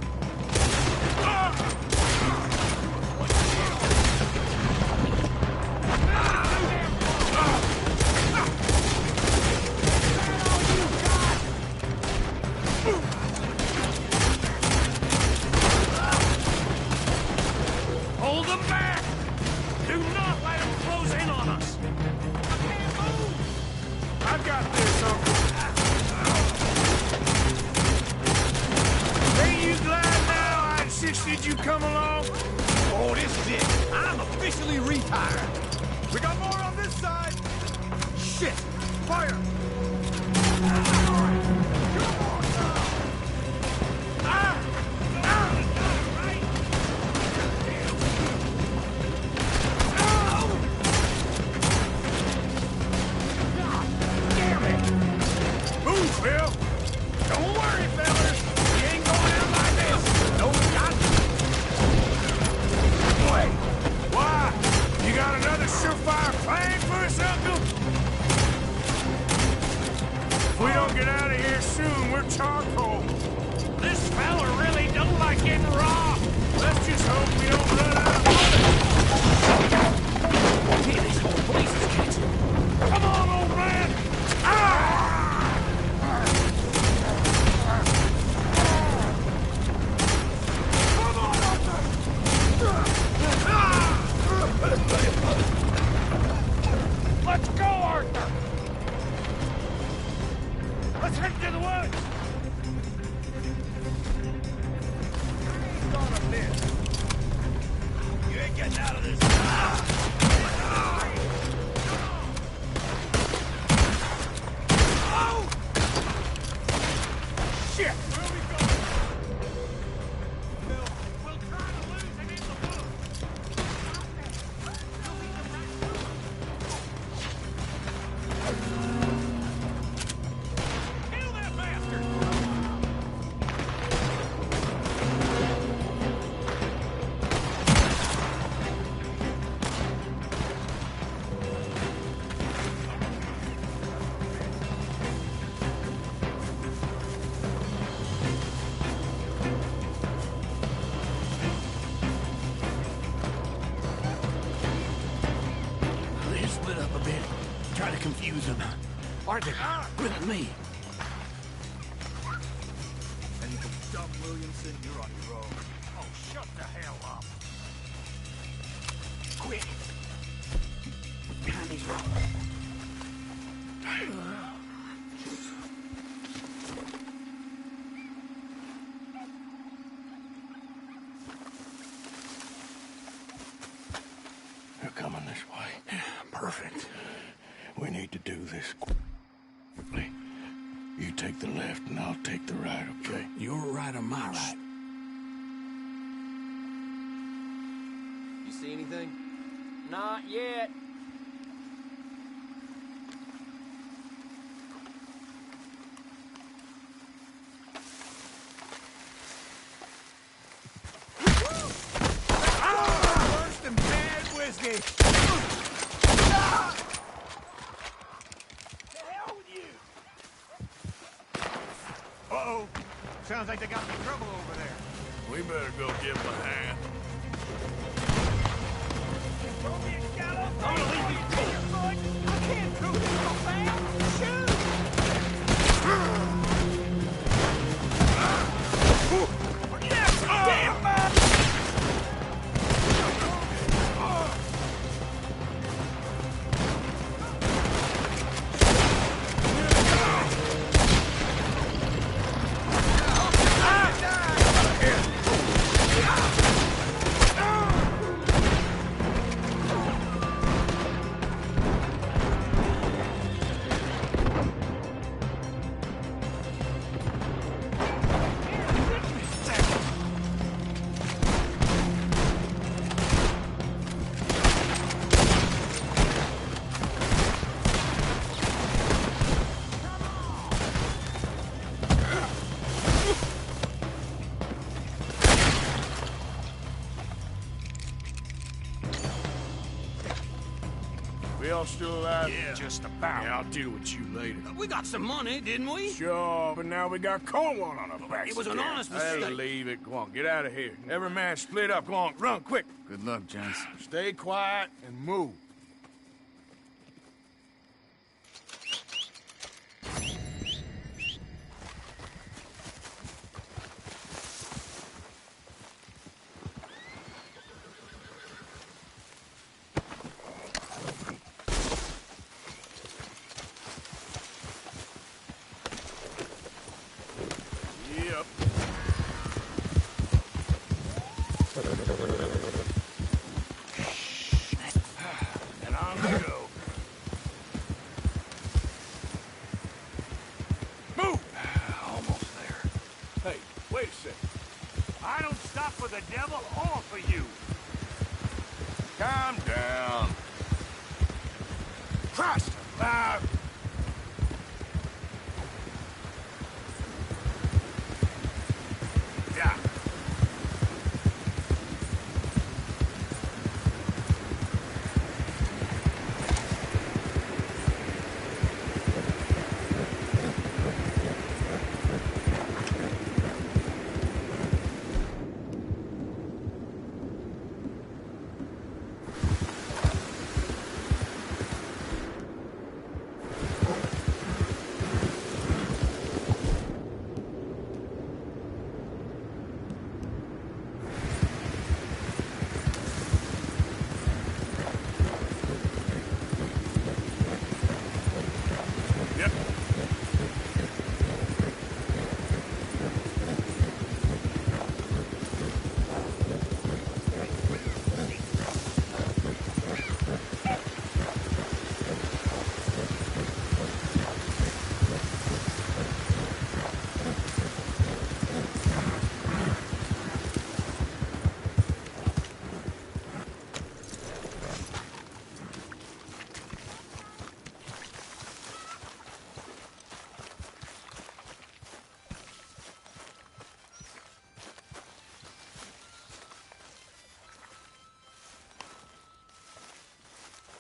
Speaker 3: Hold them back! Do not let them close in on us!
Speaker 2: I've got this, Uncle. Ain't you glad now I insisted you come along?
Speaker 6: Oh, this is it. I'm officially retired.
Speaker 2: We got more on this side.
Speaker 6: Shit! Fire!
Speaker 2: Move, Bill!
Speaker 6: Don't worry, fellas. We ain't going out like this. No, we got to.
Speaker 2: Wait! Why? You got another surefire plan for us, Uncle? If we don't get out of here soon, we're charcoal.
Speaker 3: This fella really don't like getting robbed!
Speaker 2: Let's just hope we don't run out of bullets.
Speaker 3: Hey, this whole place is catching! Come on, old man!
Speaker 2: Come on, Shit! Where we going?
Speaker 14: We'll try to lose him in the woods. Kill that bastard!
Speaker 6: They split up a bit. Try to confuse them. Arthur, with me.
Speaker 15: And you can dump Williamson, you're on your own.
Speaker 6: Oh, shut the hell up. Quick. Behind these rocks. They're coming this way. Perfect. We need to do this quickly. You take the left and I'll take the right, okay? Your right or my right?
Speaker 10: You see anything? Not yet.
Speaker 2: Worse than bad whiskey.
Speaker 6: Uh-oh. Sounds like they got some trouble over there.
Speaker 2: We better go give him a hand.
Speaker 6: I'm gonna leave you cold. I can't do this so fast. Shoot! Yes! Damn man!
Speaker 2: We all still alive?
Speaker 6: Yeah, just about.
Speaker 2: Yeah, I'll deal with you later.
Speaker 14: We got some money, didn't we?
Speaker 2: Sure, but now we got Cornwall on our backs.
Speaker 14: It was an
Speaker 2: again.
Speaker 14: honest
Speaker 2: Hey,
Speaker 14: mistake.
Speaker 2: leave it. Go on, get out of here. Every man split up. Go on, run, quick.
Speaker 15: Good luck, gents.
Speaker 2: Stay quiet and move. Yep. And on we go. Move! Almost there. Hey, wait a second.
Speaker 6: I don't stop for the devil or for you.
Speaker 2: Calm down. Christ alive! Yeah.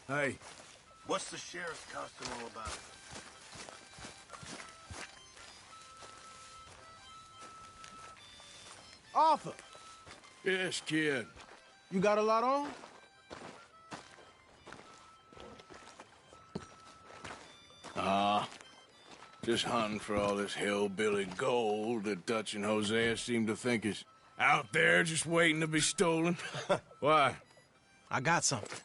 Speaker 2: Hey.
Speaker 6: What's the sheriff's costume all about?
Speaker 10: Arthur,
Speaker 2: Yes, kid.
Speaker 10: you got a lot on?
Speaker 2: Just hunting for all this hillbilly gold that Dutch and Hosea seem to think is out there just waiting to be stolen. Why?
Speaker 10: I got something.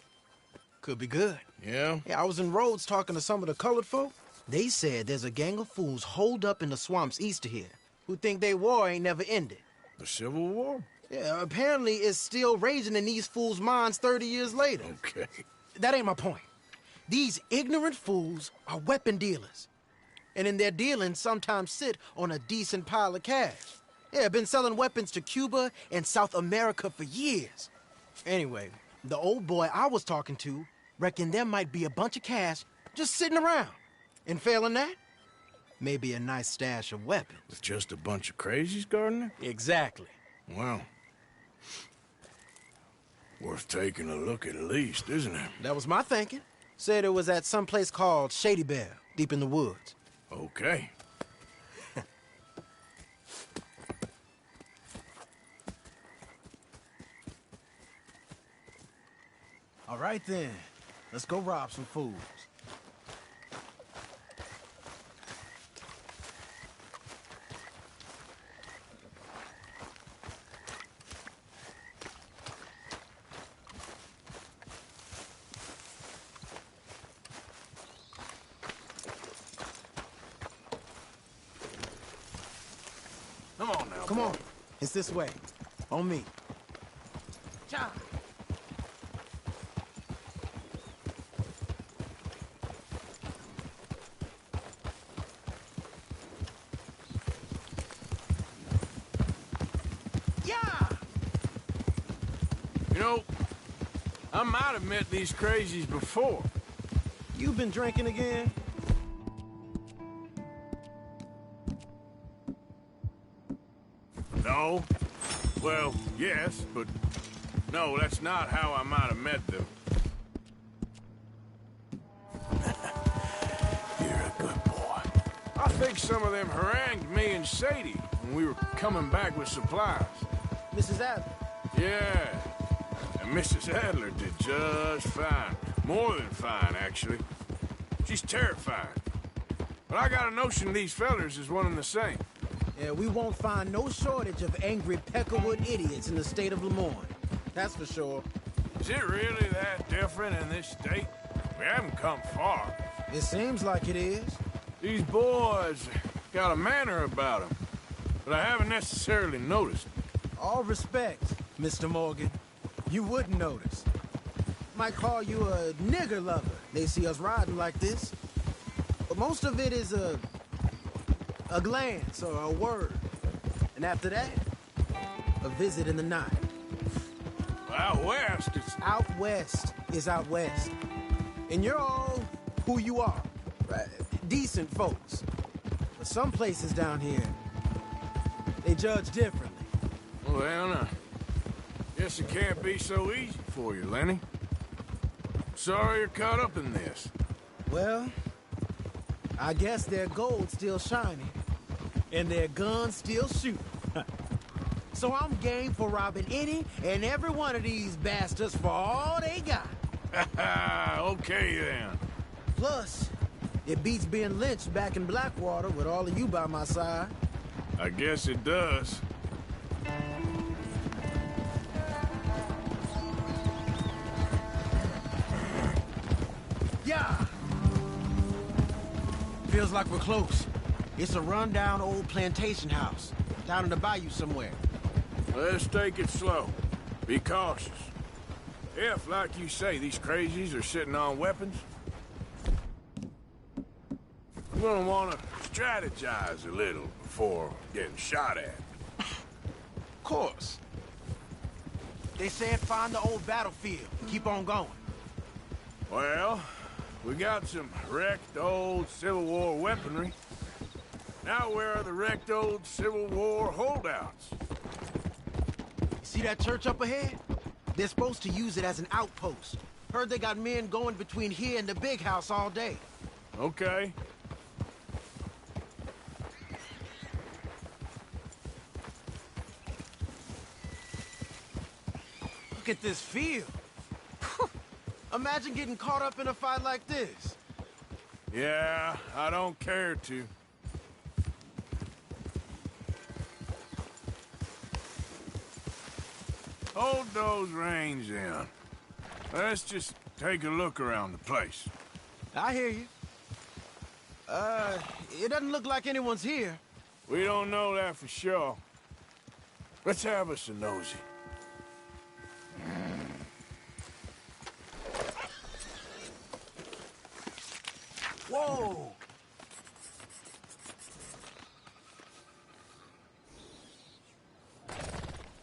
Speaker 10: Could be good.
Speaker 2: Yeah?
Speaker 10: Yeah, I was in Rhodes talking to some of the colored folk. They said there's a gang of fools holed up in the swamps east of here who think their war ain't never ended.
Speaker 2: The Civil War?
Speaker 10: Yeah, apparently it's still raging in these fools' minds 30 years later.
Speaker 2: Okay.
Speaker 10: That ain't my point. These ignorant fools are weapon dealers. And in their dealing, sometimes sit on a decent pile of cash. Yeah, been selling weapons to Cuba and South America for years. Anyway, the old boy I was talking to reckoned there might be a bunch of cash just sitting around. And failing that, maybe a nice stash of weapons.
Speaker 2: With just a bunch of crazies, Gardner?
Speaker 10: Exactly.
Speaker 2: Well, worth taking a look at least, isn't it?
Speaker 10: That was my thinking. Said it was at some place called Shady Bear, deep in the woods.
Speaker 2: Okay.
Speaker 10: All right then, let's go rob some fools.
Speaker 2: Come on now,
Speaker 10: Come
Speaker 2: boy.
Speaker 10: on, it's this way. On me. Cha.
Speaker 2: You know, I might have met these crazies before.
Speaker 10: You been drinking again?
Speaker 2: No. Well, yes, but no, that's not how I might have met them. You're a good boy. I think some of them harangued me and Sadie when we were coming back with supplies.
Speaker 10: Mrs. Adler.
Speaker 2: Yeah. And Mrs. Adler did just fine. More than fine, actually. She's terrifying. But I got a notion these fellers is one and the same.
Speaker 10: Yeah, we won't find no shortage of angry Peckerwood idiots in the state of Lemoyne. That's for sure.
Speaker 2: Is it really that different in this state? We haven't come far.
Speaker 10: It seems like it is.
Speaker 2: These boys got a manner about them, but I haven't necessarily noticed.
Speaker 10: All respect, Mr. Morgan. You wouldn't notice. Might call you a nigger lover. They see us riding like this. But most of it is a glance or a word. And after that, a visit in the night.
Speaker 2: Out west, it's...
Speaker 10: Out west is out west. And you're all who you are. Right? Decent folks. But some places down here, they judge differently.
Speaker 2: Well, I guess it can't be so easy for you, Lenny. Sorry you're caught up in this.
Speaker 10: Well, I guess their gold's still shining, and their guns still shoot. So I'm game for robbing any and every one of these bastards for all they got.
Speaker 2: Okay, then.
Speaker 10: Plus, it beats being lynched back in Blackwater with all of you by my side.
Speaker 2: I guess it does.
Speaker 10: Yeah! Feels like we're close. It's a rundown old plantation house, down in the bayou somewhere.
Speaker 2: Let's take it slow. Be cautious. If, like you say, these crazies are sitting on weapons, you're gonna want to strategize a little before getting shot at.
Speaker 10: Of course. They said find the old battlefield and keep on going.
Speaker 2: Well, we got some wrecked old Civil War weaponry. Now where are the wrecked old Civil War holdouts?
Speaker 10: See that church up ahead? They're supposed to use it as an outpost. Heard they got men going between here and the big house all day.
Speaker 2: Okay.
Speaker 10: Look at this field. Imagine getting caught up in a fight like this.
Speaker 2: Yeah, I don't care to. Hold those reins in. Let's just take a look around the place.
Speaker 10: I hear you. It doesn't look like anyone's here.
Speaker 2: We don't know that for sure. Let's have us a nosy.
Speaker 10: Whoa!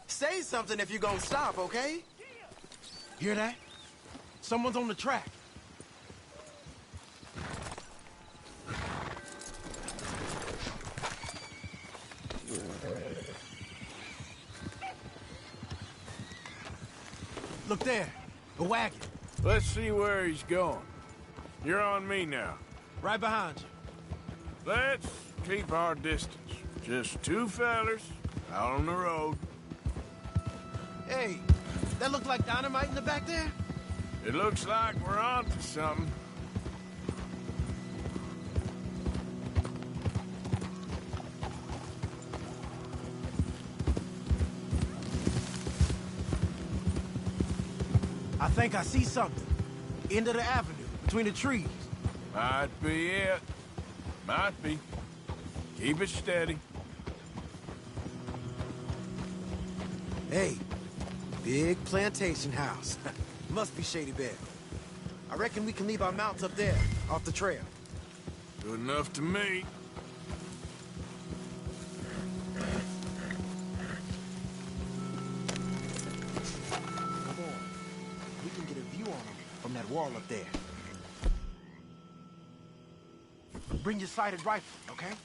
Speaker 10: Say something if you're gonna stop, okay? Hear that? Someone's on the track. Look there, a wagon.
Speaker 2: Let's see where he's going. You're on me now.
Speaker 10: Right behind you.
Speaker 2: Let's keep our distance. Just two fellers out on the road.
Speaker 10: Hey, that look like dynamite in the back there?
Speaker 2: It looks like we're onto something.
Speaker 10: I think I see something. End of the avenue, between the trees.
Speaker 2: Might be it. Might be. Keep it steady.
Speaker 10: Hey, big plantation house. Must be Shady Belle. I reckon we can leave our mounts up there, off the trail.
Speaker 2: Good enough to me.
Speaker 10: Come on. We can get a view on them from that wall up there. Bring your sighted rifle, okay?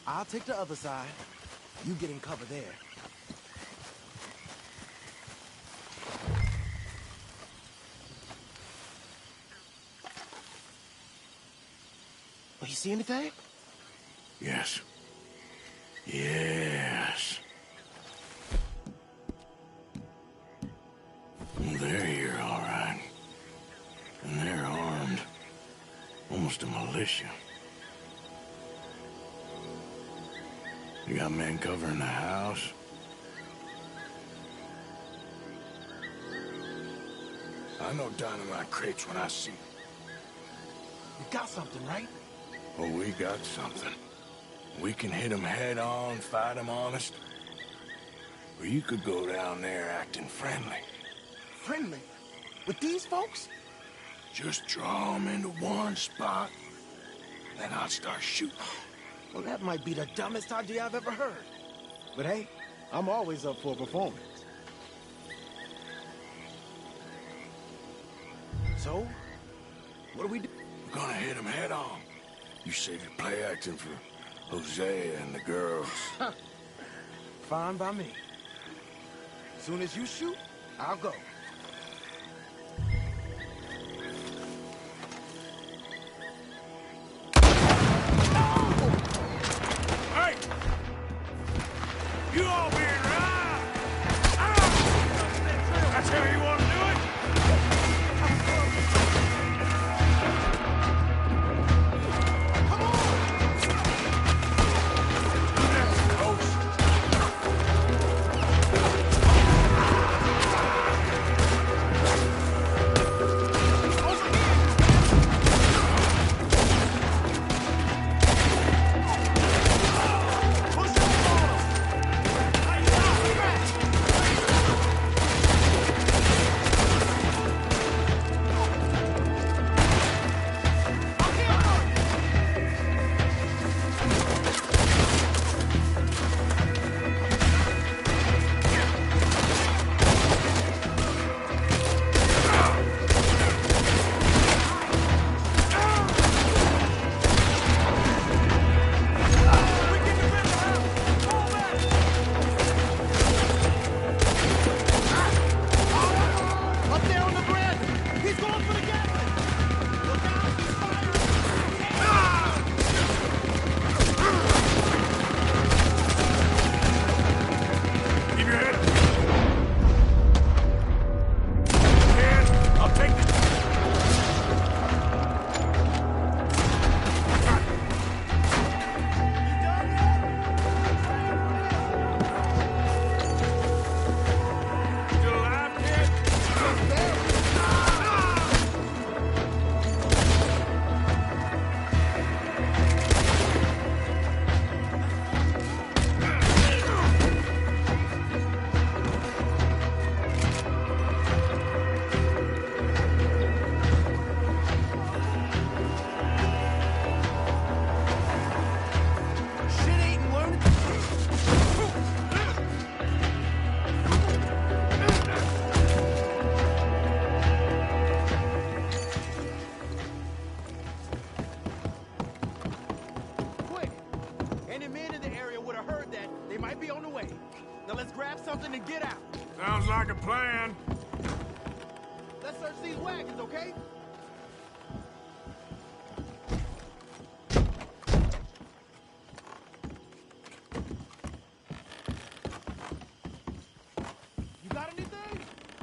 Speaker 10: I'll take the other side. You get in cover there. You see anything?
Speaker 2: Yes. Yes. They're here, all right. And they're armed. Almost a militia. You got men covering the house. I know dynamite crates when I see them.
Speaker 10: You got something, right?
Speaker 2: Oh, we got something. We can hit them head on, fight them honest. Or you could go down there acting friendly.
Speaker 10: Friendly? With these folks?
Speaker 2: Just draw them into one spot, then I'll start shooting.
Speaker 10: Well, that might be the dumbest idea I've ever heard. But hey, I'm always up for a performance. So, what do we do?
Speaker 2: We're gonna hit them head on. You save your play acting for Hosea and the girls.
Speaker 10: Fine by me. Soon as you shoot, I'll go.
Speaker 2: Hey! You all being right! That's how you want to do it?
Speaker 14: might be on the way. Now let's grab something and get out.
Speaker 2: Sounds like a plan.
Speaker 14: Let's search these wagons, okay? You got anything?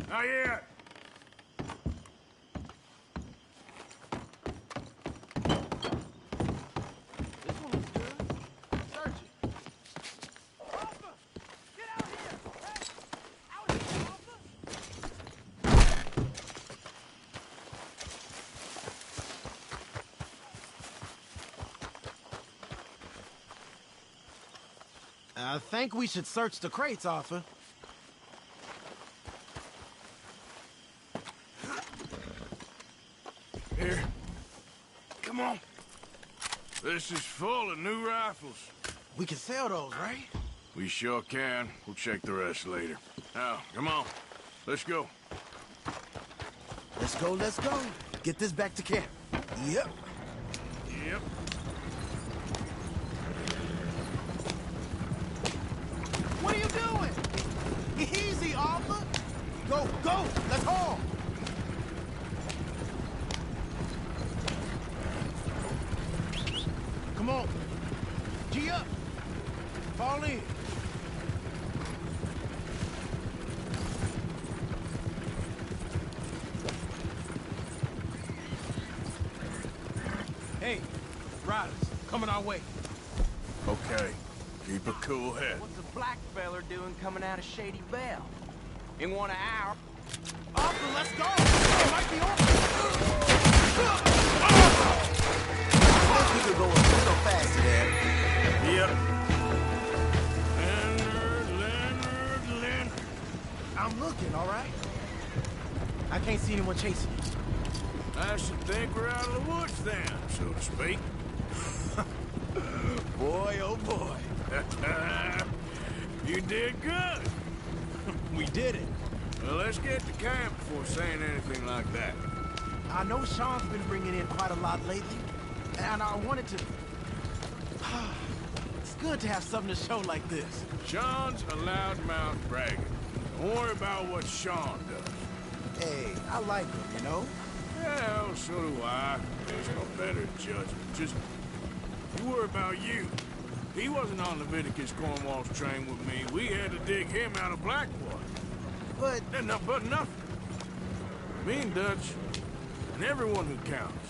Speaker 2: Not yet.
Speaker 14: This one looks good. Search it. Alpha! Get out here! Hey! Out here, Alpha! I think we should search the crates, Arthur.
Speaker 2: Here. Come on. This is full of new rifles.
Speaker 14: We can sell those, right?
Speaker 2: We sure can. We'll check the rest later. Now, come on. Let's go.
Speaker 14: Let's go, let's go. Get this back to camp. Yep.
Speaker 2: Yep.
Speaker 14: What are you doing? Easy, Arthur. Go, go. Let's haul. Come on. G up. Fall in. Hey, riders, coming our way.
Speaker 2: Okay. Keep a cool head.
Speaker 14: What's a black feller doing coming out of Shady Belle? In one of our... Arthur, let's go! It might be open!
Speaker 8: I think we could go a little faster there.
Speaker 2: Yep. Leonard.
Speaker 14: I'm looking, all right? I can't see anyone chasing you.
Speaker 2: I should think we're out of the woods then, so to speak.
Speaker 14: Boy, oh boy.
Speaker 2: You did good.
Speaker 14: We did it.
Speaker 2: Well, let's get to camp before saying anything like that.
Speaker 14: I know Sean's been bringing in quite a lot lately, and I wanted to... It's good to have something to show like this.
Speaker 2: Sean's a loudmouth bragger. Don't worry about what Sean does.
Speaker 14: Hey, I like him, you know?
Speaker 2: Well, so do I. There's no better judgment. Just, you worry about you. He wasn't on Leviticus Cornwall's train with me. We had to dig him out of Blackwater.
Speaker 14: But
Speaker 2: nothing. Me and Dutch, and everyone who counts.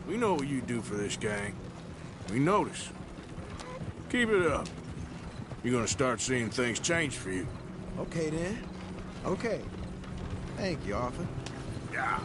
Speaker 2: We know what you do for this gang. We notice. Keep it up. You're gonna start seeing things change for you.
Speaker 14: Okay, then. Okay. Thank you, Arthur.
Speaker 2: Yeah.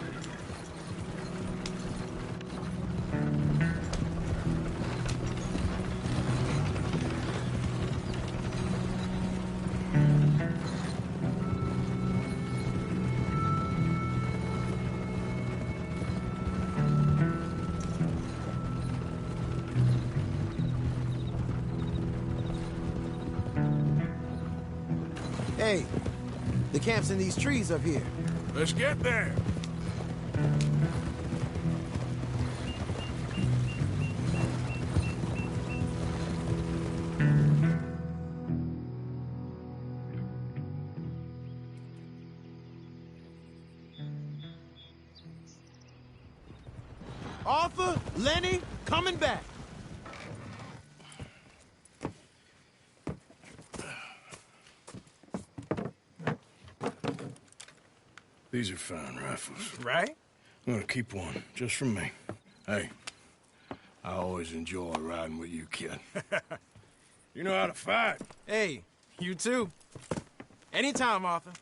Speaker 14: Hey, the camp's in these trees up here.
Speaker 2: Let's get there.
Speaker 14: Arthur, Lenny, coming back.
Speaker 2: These are fine rifles.
Speaker 14: Right?
Speaker 2: I'm gonna keep one, just for me. Hey, I always enjoy riding with you, kid. You know how to fight.
Speaker 14: Hey, you too. Anytime, Arthur.